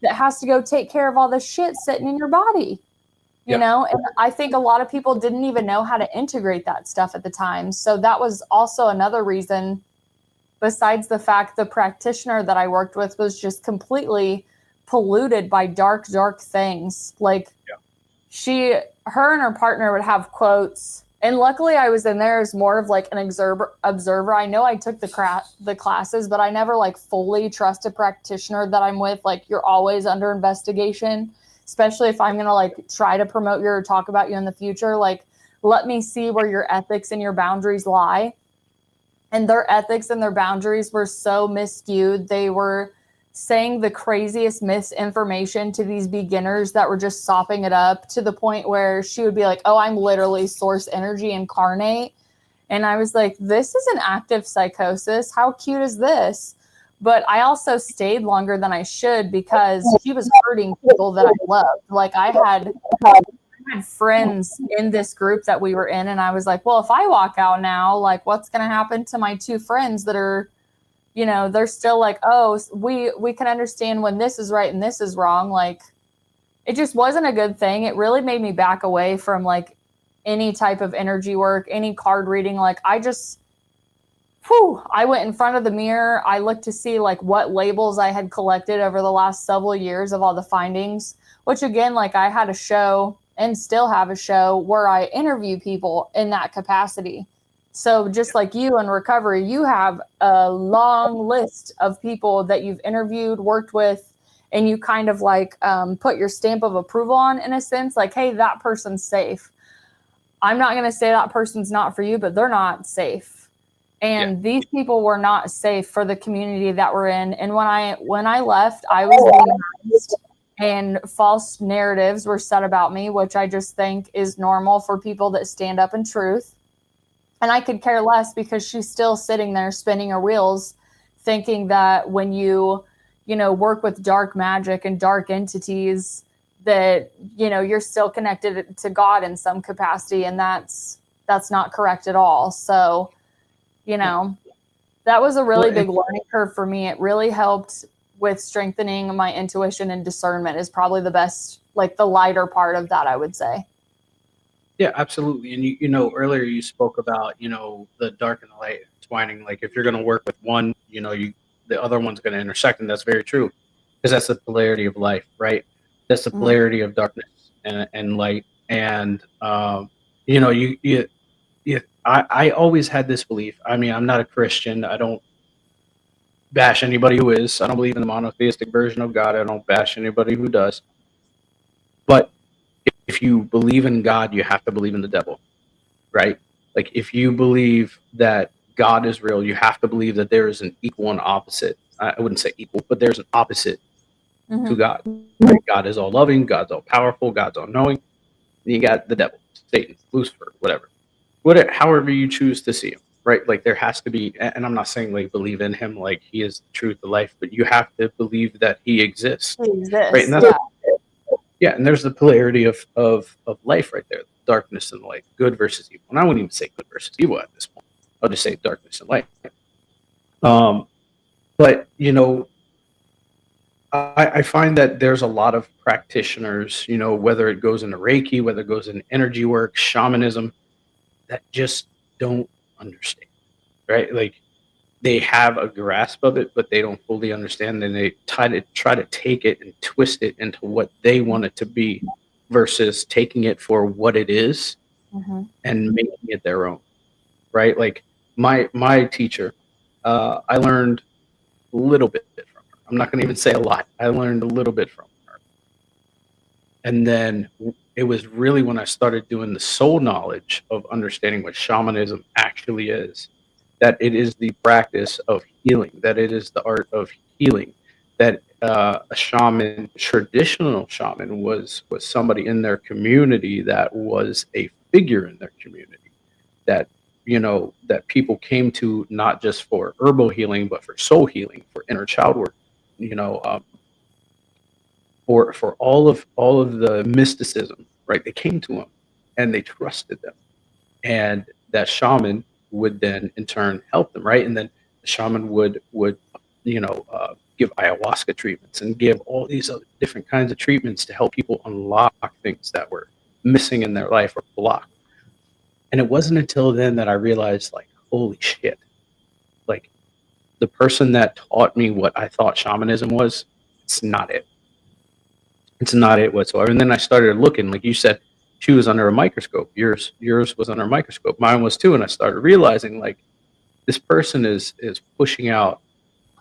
that has to go take care of all the shit sitting in your body. And I think a lot of people didn't even know how to integrate that stuff at the time. So that was also another reason, besides the fact the practitioner that I worked with was just completely polluted by dark, dark things. Like her and her partner would have quotes. And luckily I was in there as more of like an observer. I know I took the classes, but I never like fully trust a practitioner that I'm with. Like you're always under investigation. Especially if I'm going to like try to promote you or talk about you in the future, like let me see where your ethics and your boundaries lie. And their ethics and their boundaries were so miscued. They were saying the craziest misinformation to these beginners that were just sopping it up to the point where she would be like, oh, I'm literally source energy incarnate. And I was like, this is an active psychosis. How cute is this? But I also stayed longer than I should because she was hurting people that I loved. Like I had friends in this group that we were in. And I was like, well, if I walk out now, like what's going to happen to my two friends that are, they're still like, oh, we can understand when this is right and this is wrong. Like it just wasn't a good thing. It really made me back away from like any type of energy work, any card reading. Like I went in front of the mirror. I looked to see like what labels I had collected over the last several years of all the findings, which again, like I had a show and still have a show where I interview people in that capacity. So just like you in recovery, you have a long list of people that you've interviewed, worked with, and you kind of like put your stamp of approval on, in a sense, like, hey, that person's safe. I'm not going to say that person's not for you, but they're not safe. And these people were not safe for the community that we're in. And when I left, I was demonized and false narratives were said about me, which I just think is normal for people that stand up in truth. And I could care less, because she's still sitting there spinning her wheels, thinking that when you work with dark magic and dark entities, that, you're still connected to God in some capacity. And that's not correct at all. So, that was a really big learning curve for me. It really helped with strengthening my intuition, and discernment is probably the best, like the lighter part of that, I would say. Yeah, absolutely. And earlier you spoke about, the dark and the light entwining. Like if you're going to work with one, the other one's going to intersect, and that's very true, because that's the polarity of life, right? That's the polarity of darkness and light. And I always had this belief. I mean, I'm not a Christian. I don't bash anybody who is. I don't believe in the monotheistic version of God. I don't bash anybody who does. But if you believe in God, you have to believe in the devil, right? Like if you believe that God is real, you have to believe that there is an equal and opposite. I wouldn't say equal, but there's an opposite to God. Right? God is all loving, God's all powerful, God's all knowing. And you got the devil, Satan, Lucifer, whatever, however you choose to see him, right? Like there has to be, and I'm not saying like believe in him like he is the truth of life, but you have to believe that he exists, right? And that's and there's the polarity of life right there, darkness and light, good versus evil. And I wouldn't even say good versus evil at this point. I'll just say darkness and light. But I find that there's a lot of practitioners, whether it goes into Reiki, whether it goes in energy work, shamanism, that just don't understand, right? Like they have a grasp of it, but they don't fully understand. And they try to take it and twist it into what they want it to be, versus taking it for what it is and making it their own, right? Like my teacher, I learned a little bit from her. I'm not going to even say a lot. I learned a little bit from her. And then it was really when I started doing the soul knowledge of understanding what shamanism actually is, that it is the practice of healing, that it is the art of healing, that a shaman, traditional shaman, was somebody in their community that was a figure in their community, that that people came to not just for herbal healing, but for soul healing, for inner child work, for all of the mysticism, right? They came to him and they trusted them, and that shaman would then in turn help them, right? And then the shaman would give ayahuasca treatments and give all these other different kinds of treatments to help people unlock things that were missing in their life or blocked. And it wasn't until then that I realized, like, holy shit, like the person that taught me what I thought shamanism was, it's not it. It's not it whatsoever. And then I started looking, like you said, she was under a microscope. Yours was under a microscope. Mine was too. And I started realizing, like, this person is pushing out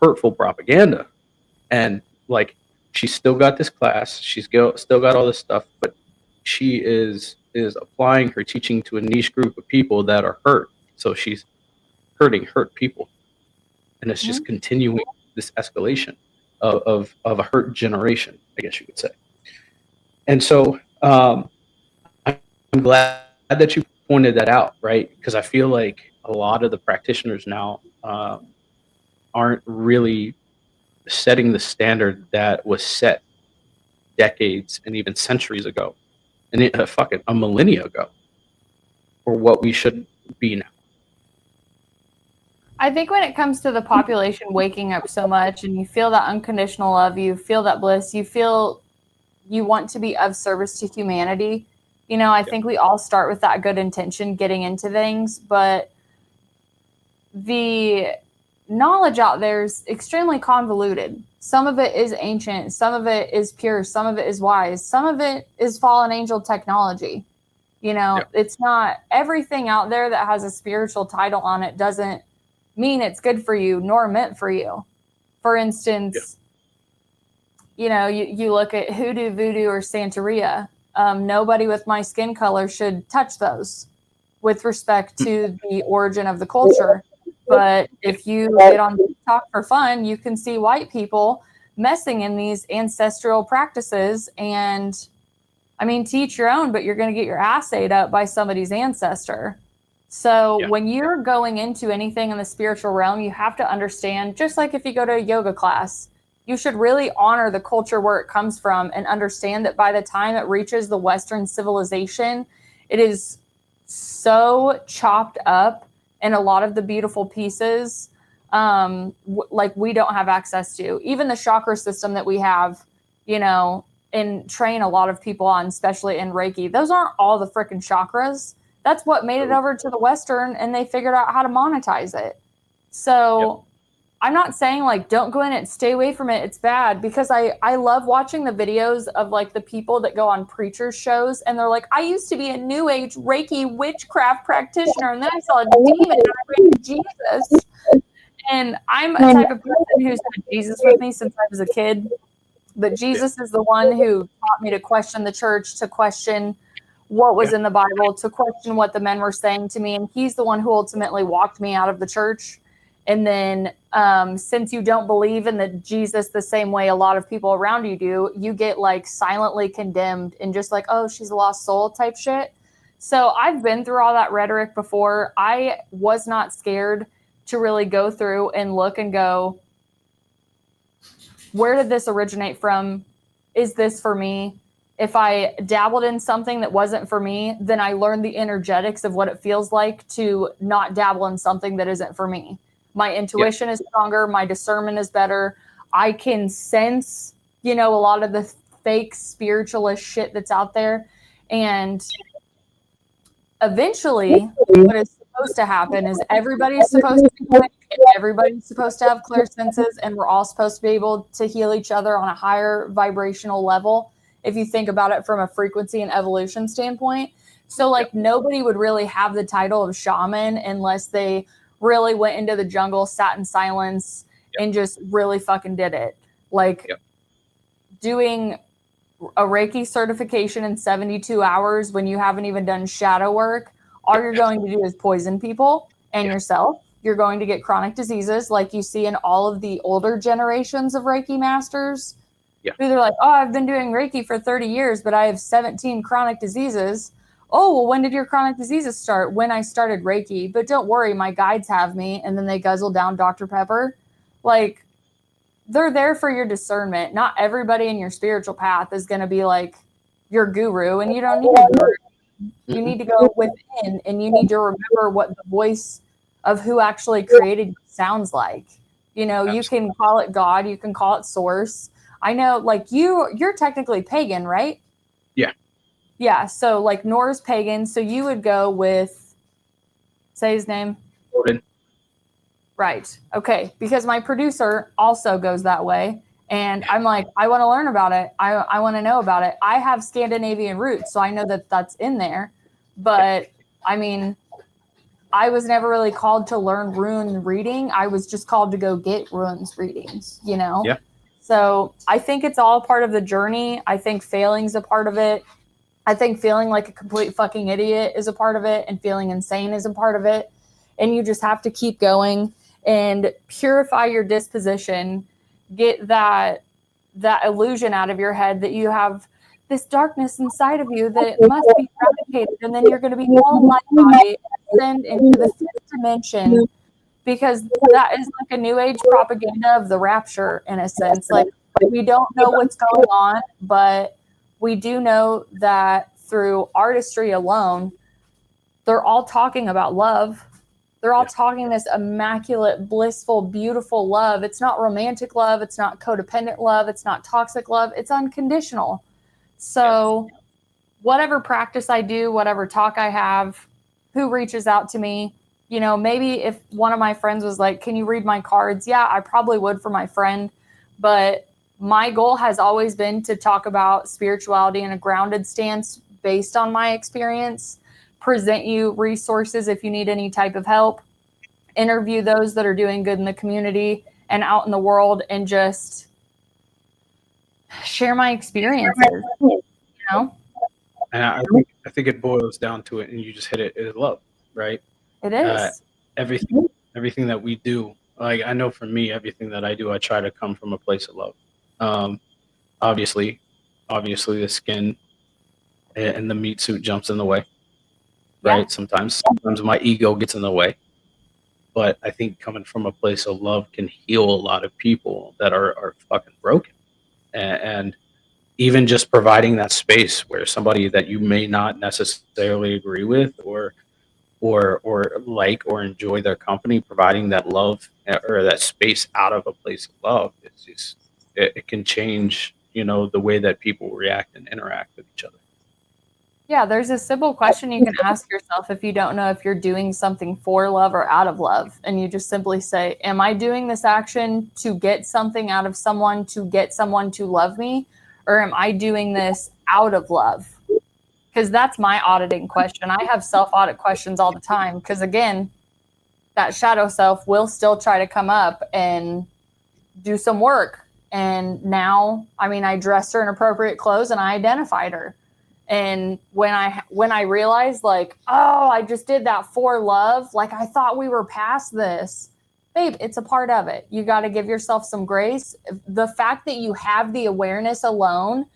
hurtful propaganda. And like she's still got this class, still got all this stuff, but she is applying her teaching to a niche group of people that are hurt. So she's hurt people. And it's just continuing this escalation of a hurt generation, I guess you could say. And so I'm glad that you pointed that out, right? Because I feel like a lot of the practitioners now aren't really setting the standard that was set decades and even centuries ago, and a millennia ago, for what we should be now. I think when it comes to the population waking up so much, and you feel that unconditional love, you feel that bliss, you feel you want to be of service to humanity. I think we all start with that good intention getting into things, but the knowledge out there is extremely convoluted. Some of it is ancient, some of it is pure, some of it is wise, some of it is fallen angel technology. You know, Yeah. it's not everything out there that has a spiritual title on it doesn't mean it's good for you nor meant for you. For instance, you know, you look at hoodoo, voodoo, or Santeria. Nobody with my skin color should touch those with respect to the origin of the culture. But if you get on TikTok for fun, you can see white people messing in these ancestral practices. And I mean, teach your own, but you're going to get your ass ate up by somebody's ancestor. So when you're going into anything in the spiritual realm, you have to understand, just like if you go to a yoga class, you should really honor the culture where it comes from and understand that by the time it reaches the Western civilization, it is so chopped up in a lot of the beautiful pieces, like we don't have access to. Even the chakra system that we have, you know, and train a lot of people on, especially in Reiki, those aren't all the freaking chakras. That's what made it over to the Western, and they figured out how to monetize it. So I'm not saying like don't go in it, stay away from it, it's bad, because I love watching the videos of like the people that go on preacher shows and they're like, I used to be a new age Reiki witchcraft practitioner and then I saw a demon and I ran to Jesus. And I'm a type of person who's had Jesus with me since I was a kid. But Jesus is the one who taught me to question the church, to question what was in the Bible, to question what the men were saying to me. And he's the one who ultimately walked me out of the church. And then since you don't believe in the Jesus the same way a lot of people around you do, you get like silently condemned and just like, oh, she's a lost soul type shit. So I've been through all that rhetoric before. I was not scared to really go through and look and go, where did this originate from? Is this for me? If I dabbled in something that wasn't for me, then I learned the energetics of what it feels like to not dabble in something that isn't for me. My intuition is stronger. My discernment is better. I can sense, you know, a lot of the fake spiritualist shit that's out there. And eventually, what is supposed to happen is everybody's supposed to be quick, and everybody's supposed to have clear senses, and we're all supposed to be able to heal each other on a higher vibrational level, if you think about it from a frequency and evolution standpoint. So like nobody would really have the title of shaman unless they really went into the jungle, sat in silence, and just really fucking did it. Like doing a Reiki certification in 72 hours when you haven't even done shadow work, all you're going to do is poison people and yourself. You're going to get chronic diseases like you see in all of the older generations of Reiki masters. Who they're like, oh, I've been doing Reiki for 30 years, but I have 17 chronic diseases. Oh, well, when did your chronic diseases start? When I started Reiki. But don't worry, my guides have me. And then they guzzle down Dr. Pepper. Like, they're there for your discernment. Not everybody in your spiritual path is going to be like your guru, and you don't need a guru. You need to go within, and you need to remember what the voice of who actually created you sounds like. You know, you can call it God, you can call it source. I know, like you're technically pagan, right? Yeah. So like Nora's pagan. So you would go with, say his name. Odin. Right. Okay. Because my producer also goes that way. And I'm like, I want to learn about it. I want to know about it. I have Scandinavian roots, so I know that that's in there. But I mean, I was never really called to learn rune reading. I was just called to go get runes readings, you know? Yeah. So I think it's all part of the journey. I think failing's a part of it. I think feeling like a complete fucking idiot is a part of it, and feeling insane is a part of it. And you just have to keep going and purify your disposition. Get that illusion out of your head that you have this darkness inside of you that must be eradicated, and then you're going to be all light body and ascend into the fifth dimension, because that is like a new age propaganda of the rapture in a sense. Like, we don't know what's going on, but we do know that through artistry alone, they're all talking about love. They're all talking this immaculate, blissful, beautiful love. It's not romantic love. It's not codependent love. It's not toxic love. It's unconditional. So whatever practice I do, whatever talk I have, who reaches out to me, you know, maybe if one of my friends was like, can you read my cards? Yeah, I probably would for my friend. But my goal has always been to talk about spirituality in a grounded stance, based on my experience, present you resources if you need any type of help, interview those that are doing good in the community and out in the world, and just share my experiences, you know? And I think it boils down to it, and you just hit it, is love, right? It Uh, is. everything that we do, like I know for me, everything that I do, I try to come from a place of love. Um, obviously, obviously, the skin and the meat suit jumps in the way, Yeah. right? Sometimes my ego gets in the way, but I think coming from a place of love can heal a lot of people that are fucking broken, and even just providing that space where somebody that you may not necessarily agree with or like or enjoy their company, providing that love or that space out of a place of love, it's just it can change, the way that people react and interact with each other. Yeah, there's a simple question you can ask yourself if you don't know if you're doing something for love or out of love. And you just simply say, am I doing this action to get something out of someone, to get someone to love me? Or am I doing this out of love? Because that's my auditing question. I have self-audit questions all the time. Because again, that shadow self will still try to come up and do some work. And now, I mean, I dressed her in appropriate clothes and I identified her. And when I realized, like, oh, I just did that for love, like I thought we were past this. Babe, it's a part of it. You got to give yourself some grace. The fact that you have the awareness alone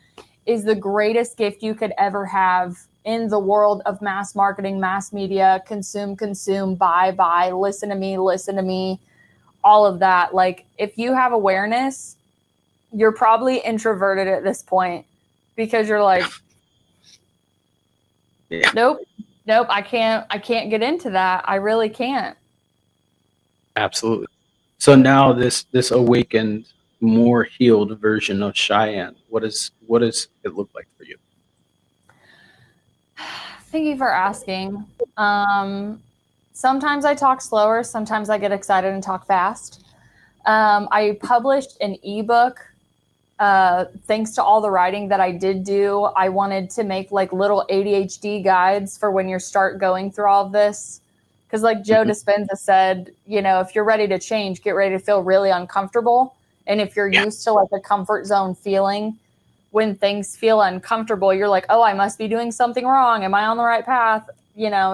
is the greatest gift you could ever have in the world of mass marketing, mass media, consume, buy, listen to me, all of that. Like, if you have awareness, you're probably introverted at this point because you're like, Yeah, nope, I can't get into that. I really can't. absolutely. So now this awakened, more healed version of Cheyenne, what does it look like for you? Thank you for asking. Sometimes I talk slower, sometimes I get excited and talk fast. I published an ebook. Thanks to all the writing that I did do, I wanted to make like little ADHD guides for when you start going through all of this. Because like Joe Mhm. Dispenza said, if you're ready to change, get ready to feel really uncomfortable. And if you're Yeah. used to like a comfort zone feeling, when things feel uncomfortable, you're like, oh, I must be doing something wrong. Am I on the right path?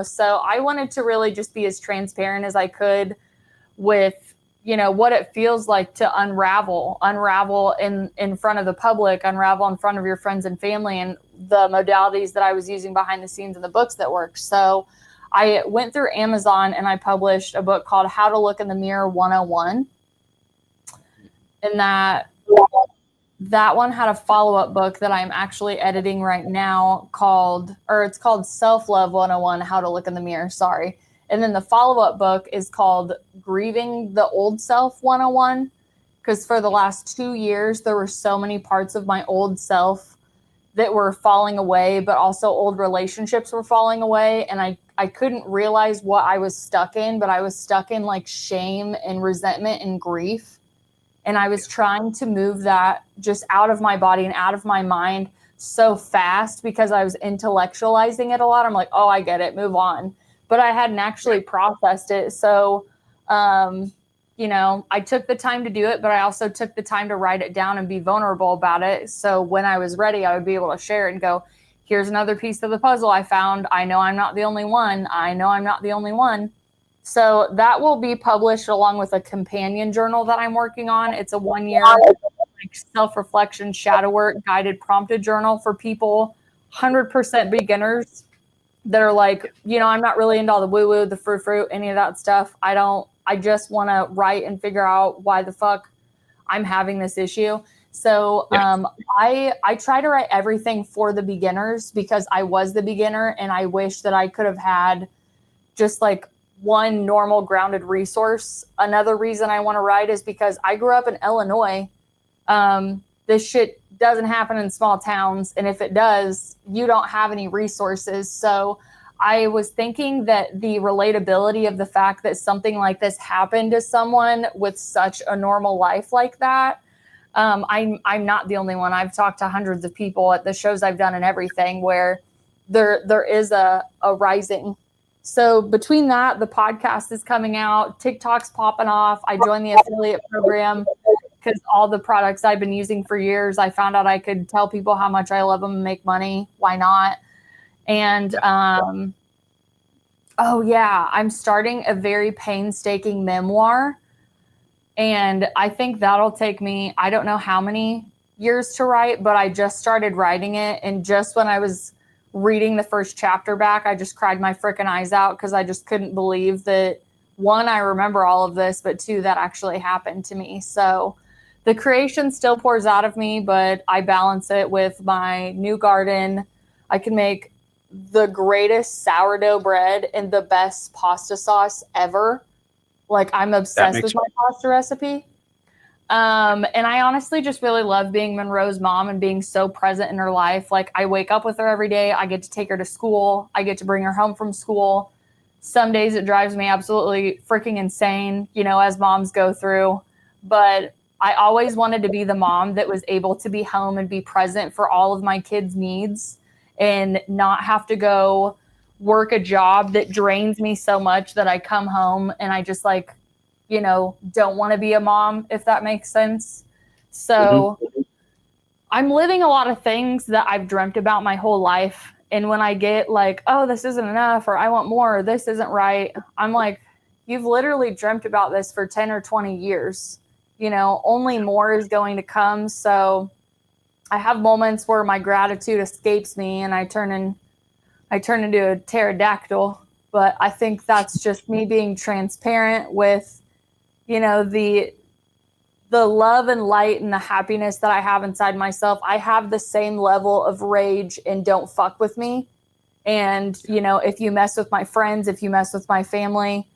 So I wanted to really just be as transparent as I could with what it feels like to unravel in front of the public, unravel in front of your friends and family, and the modalities that I was using behind the scenes in the books that worked. So I went through Amazon and I published a book called How to Look in the Mirror 101. And that one had a follow-up book that I'm actually editing right now it's called Self-Love 101, How to Look in the Mirror, sorry. And then the follow-up book is called Grieving the Old Self 101, because for the last 2 years, there were so many parts of my old self that were falling away, but also old relationships were falling away. And I couldn't realize what I was stuck in, but I was stuck in like shame and resentment and grief. And I was trying to move that just out of my body and out of my mind so fast because I was intellectualizing it a lot. I'm like, oh, I get it, move on. But I hadn't actually processed it. So, I took the time to do it, but I also took the time to write it down and be vulnerable about it. So when I was ready, I would be able to share it and go, here's another piece of the puzzle I found. I know I'm not the only one. So that will be published along with a companion journal that I'm working on. It's a 1-year like self-reflection, shadow work, guided prompted journal for people, 100% beginners that are like, I'm not really into all the woo-woo, the fruit, any of that stuff. I just want to write and figure out why the fuck I'm having this issue. So I try to write everything for the beginners because I was the beginner and I wish that I could have had just like one normal grounded resource. Another reason I want to write is because I grew up in Illinois. This shit doesn't happen in small towns. And if it does, you don't have any resources. So I was thinking that the relatability of the fact that something like this happened to someone with such a normal life like that. I'm not the only one. I've talked to hundreds of people at the shows I've done and everything where there is a rising. So between that, the podcast is coming out, TikTok's popping off. I joined the affiliate program because all the products I've been using for years, I found out I could tell people how much I love them and make money. Why not? And oh yeah, I'm starting a very painstaking memoir. And I think that'll take me, I don't know how many years to write, but I just started writing it. And just when I was reading the first chapter back, I just cried my freaking eyes out because I just couldn't believe that, one, I remember all of this, but two, that actually happened to me. So the creation still pours out of me, but I balance it with my new garden. I can make the greatest sourdough bread and the best pasta sauce ever. Like, I'm obsessed with my pasta recipe. And I honestly just really love being Monroe's mom and being so present in her life. Like, I wake up with her every day. I get to take her to school. I get to bring her home from school. Some days it drives me absolutely freaking insane, you know, as moms go through. But I always wanted to be the mom that was able to be home and be present for all of my kids' needs and not have to go work a job that drains me so much that I come home and I just, like, you know, don't want to be a mom, if that makes sense. So I'm living a lot of things that I've dreamt about my whole life. And when I get like, oh, this isn't enough, or I want more, or this isn't right, I'm like, you've literally dreamt about this for 10 or 20 years. You know, only more is going to come. So I have moments where my gratitude escapes me and I turn into a pterodactyl. But I think that's just me being transparent with, you know, the love and light and the happiness that I have inside myself. I have the same level of rage and don't fuck with me. And, you know, if you mess with my friends, if you mess with my family,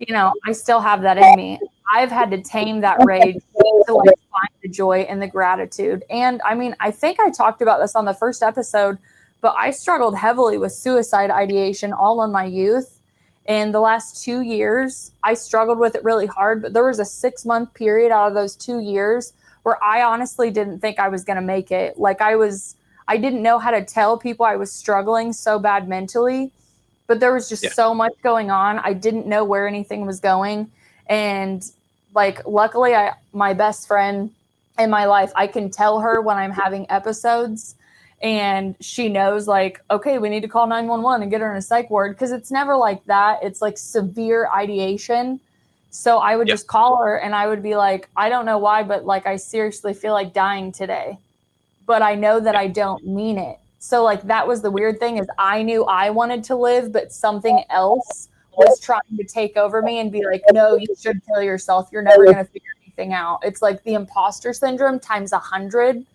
you know, I still have that in me. I've had to tame that rage to, like, find the joy and the gratitude. And I mean, I think I talked about this on the first episode, but I struggled heavily with suicide ideation all in my youth. In the last 2 years, I struggled with it really hard, but there was a 6-month period out of those 2 years where I honestly didn't think I was going to make it. Like, I didn't know how to tell people I was struggling so bad mentally, but there was just so much going on. I didn't know where anything was going. And, like, luckily my best friend in my life, I can tell her when I'm having episodes. And she knows, like, okay, we need to call 911 and get her in a psych ward, because it's never like that. It's like severe ideation. So I would just call her and I would be like, I don't know why, but, like, I seriously feel like dying today. But I know that I don't mean it. So, like, that was the weird thing, is I knew I wanted to live, but something else was trying to take over me and be like, no, you should kill yourself. You're never going to figure anything out. It's like the imposter syndrome times 100.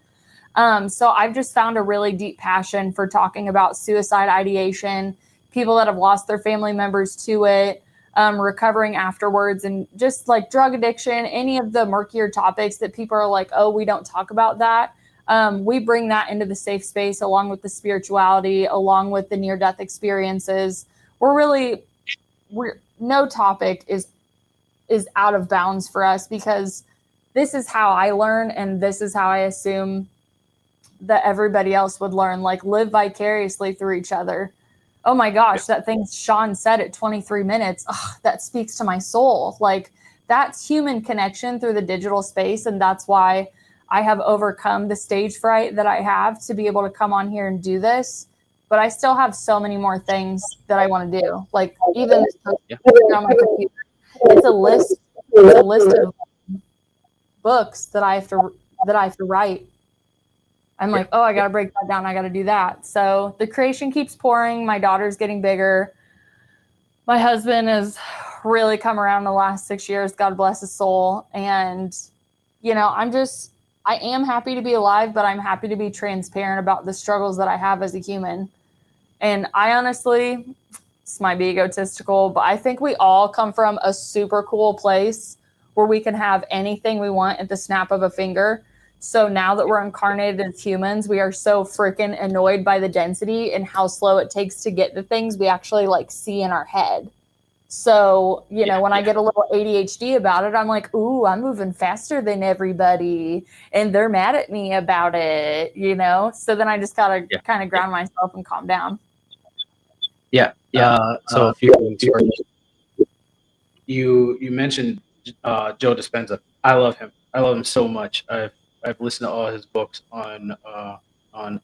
So I've just found a really deep passion for talking about suicide ideation, people that have lost their family members to it, recovering afterwards, and just, like, drug addiction, any of the murkier topics that people are like, oh, we don't talk about that. We bring that into the safe space, along with the spirituality, along with the near-death experiences. No topic is out of bounds for us, because this is how I learn, and this is how I assume that everybody else would learn. Like, live vicariously through each other. Oh my gosh, that thing Sean said at 23 minutes, that speaks to my soul. Like, that's human connection through the digital space. And that's why I have overcome the stage fright that I have to be able to come on here and do this. But I still have so many more things that I want to do. Like, even this post on my computer, it's a list of books that I have to write. I'm like, oh, I got to break that down. I got to do that. So the creation keeps pouring. My daughter's getting bigger. My husband has really come around the last 6 years. God bless his soul. And, you know, I am happy to be alive, but I'm happy to be transparent about the struggles that I have as a human. And I honestly, this might be egotistical, but I think we all come from a super cool place where we can have anything we want at the snap of a finger. So now that we're incarnated as humans, we are so freaking annoyed by the density and how slow it takes to get the things we actually, like, see in our head. So, you know, when I get a little ADHD about it, I'm like, ooh, I'm moving faster than everybody, and they're mad at me about it, you know? So then I just got to kind of ground myself and calm down. Yeah. So a few things. First, you mentioned Joe Dispenza. I love him. I love him so much. I've listened to all his books on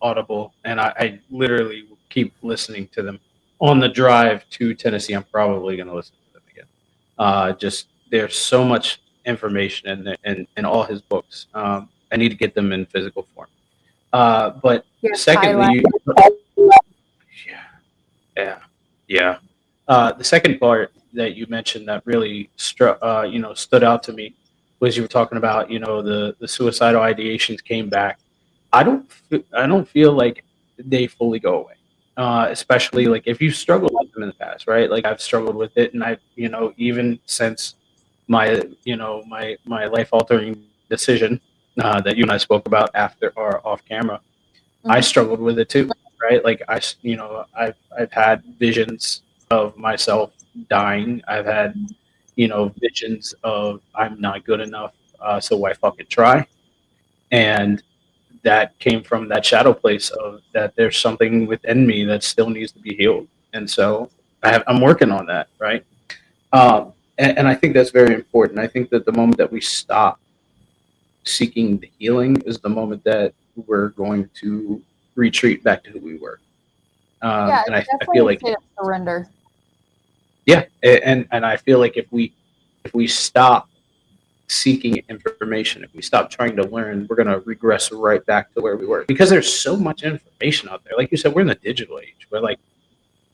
Audible, and I literally will keep listening to them on the drive to Tennessee. I'm probably going to listen to them again. Just there's so much information in all his books. I need to get them in physical form. But Yes, secondly, highlight. yeah, yeah, yeah. The second part that you mentioned that really stood out to me was you were talking about, the suicidal ideations came back. I don't feel like they fully go away. Especially like if you struggled with them in the past, right? Like I've struggled with it, and even since my life altering decision that you and I spoke about after or off camera, I Mhm. struggled with it too, right? Like I've had visions of myself dying. I've had visions of I'm not good enough, so why fucking try? And that came from that shadow place of that there's something within me that still needs to be healed, and so I'm working on that, right? And I think that's very important. I think that the moment that we stop seeking the healing is the moment that we're going to retreat back to who we were. Yeah, And it's I definitely feel a like, state of surrender. yeah, and I feel like if we stop seeking information, if we stop trying to learn, we're gonna regress right back to where we were because there's so much information out there. Like you said, we're in the digital age. We're like,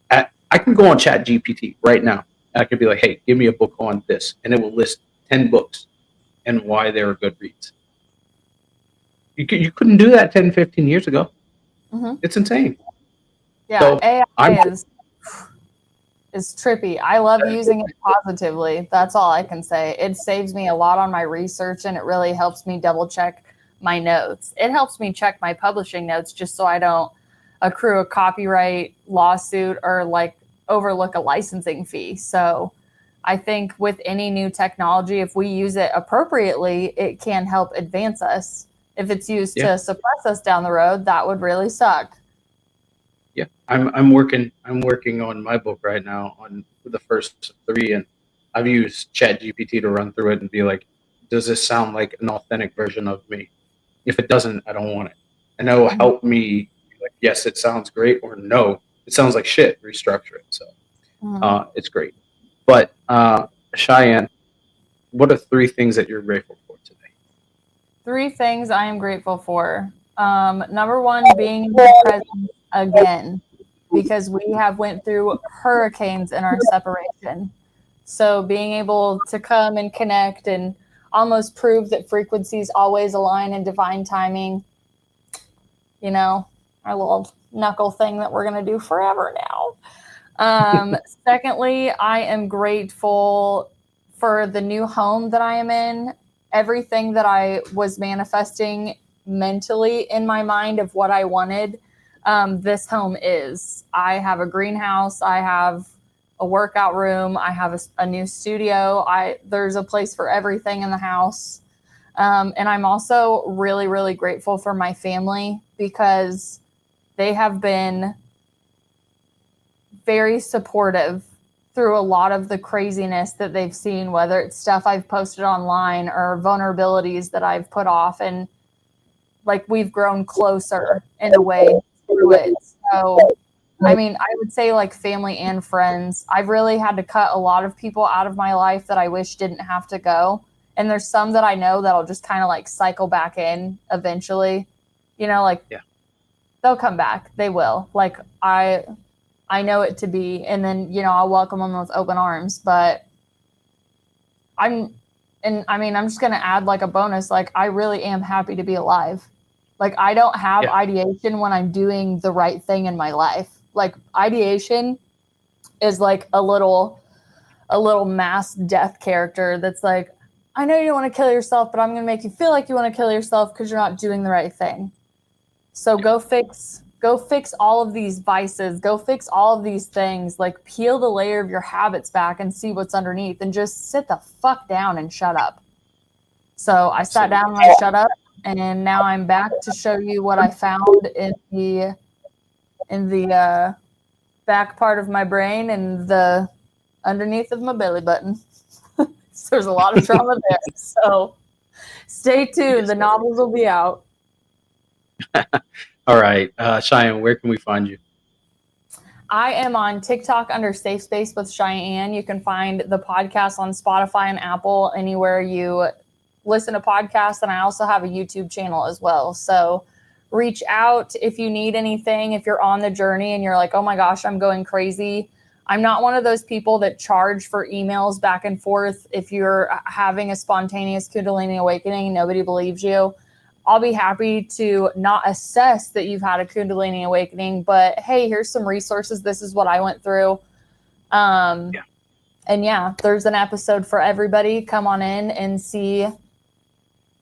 I can go on Chat GPT right now. And I could be like, hey, give me a book on this, and it will list 10 books and why they were good reads. You couldn't do that 10, 15 years ago. Hmm. It's insane. Yeah, So I'm AI is trippy. I love using it positively. That's all I can say. It saves me a lot on my research and it really helps me double check my notes. It helps me check my publishing notes just so I don't accrue a copyright lawsuit or like overlook a licensing fee. So I think with any new technology, if we use it appropriately, it can help advance us. If it's used yeah, to suppress us down the road, that would really suck. yeah. I'm working on my book right now on the first three, and I've used Chat GPT to run through it and be like, does this sound like an authentic version of me? If it doesn't, I don't want it. And that will Mhm. help me be like, yes, it sounds great, or no, it sounds like shit. Restructure it. So Mhm. it's great. But Cheyenne, what are three things that you're grateful for today? Three things I am grateful for. Number one, being in the present again, because we have went through hurricanes in our separation. So being able to come and connect and almost prove that frequencies always align in divine timing, you know, our little knuckle thing that we're going to do forever now. Secondly, I am grateful for the new home that I am in. Everything that I was manifesting mentally in my mind of what I wanted, this home is. I have a greenhouse. I have a workout room. I have a new studio. There's a place for everything in the house. And I'm also really, really grateful for my family because they have been very supportive through a lot of the craziness that they've seen, whether it's stuff I've posted online or vulnerabilities that I've put off. And like we've grown closer in a way through it. So, I mean, I would say like family and friends. I've really had to cut a lot of people out of my life that I wish didn't have to go. And there's some that I know that'll just kind of like cycle back in eventually. Like Yeah, they'll come back. They will. Like I know it to be, and then I'll welcome them with open arms. But I'm, and I mean, I'm just gonna add like a bonus. Like I really am happy to be alive. Like I don't have yeah, ideation when I'm doing the right thing in my life. Like ideation is like a little mass death character that's like, I know you don't want to kill yourself, but I'm gonna make you feel like you want to kill yourself because you're not doing the right thing. So go fix all of these vices, go fix all of these things, like peel the layer of your habits back and see what's underneath and just sit the fuck down and shut up. So I sat absolutely. down and I shut up and now I'm back to show you what I found in the back part of my brain and the underneath of my belly button. So there's a lot of trauma there. So stay tuned. The novels will be out. All right, Cheyenne, where can we find you? I am on TikTok under Safe Space with Cheyenne. You can find the podcast on Spotify and Apple, anywhere you listen to podcasts. And I also have a YouTube channel as well. So reach out if you need anything. If you're on the journey and you're like, oh my gosh, I'm going crazy. I'm not one of those people that charge for emails back and forth. If you're having a spontaneous Kundalini awakening, nobody believes you. I'll be happy to not assess that you've had a Kundalini awakening, but hey, here's some resources. This is what I went through. And yeah, there's an episode for everybody. Come on in and see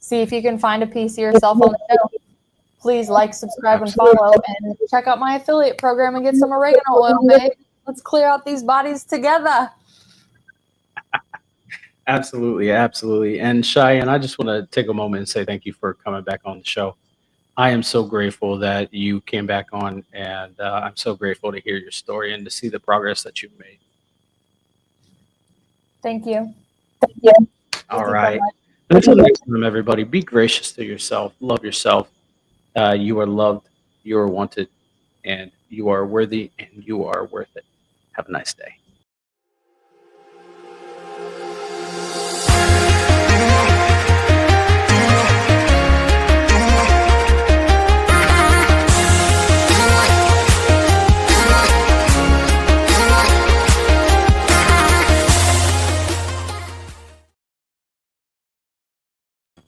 if you can find a piece of yourself on the show. Please like, subscribe, and follow, and check out my affiliate program and get some oregano oil, babe. Let's clear out these bodies together. Absolutely, absolutely. And Cheyenne, I just want to take a moment and say thank you for coming back on the show. I am so grateful that you came back on, and I'm so grateful to hear your story and to see the progress that you've made. Thank you. All right. Until next time, everybody, be gracious to yourself. Love yourself. You are loved, you are wanted, and you are worthy, and you are worth it. Have a nice day.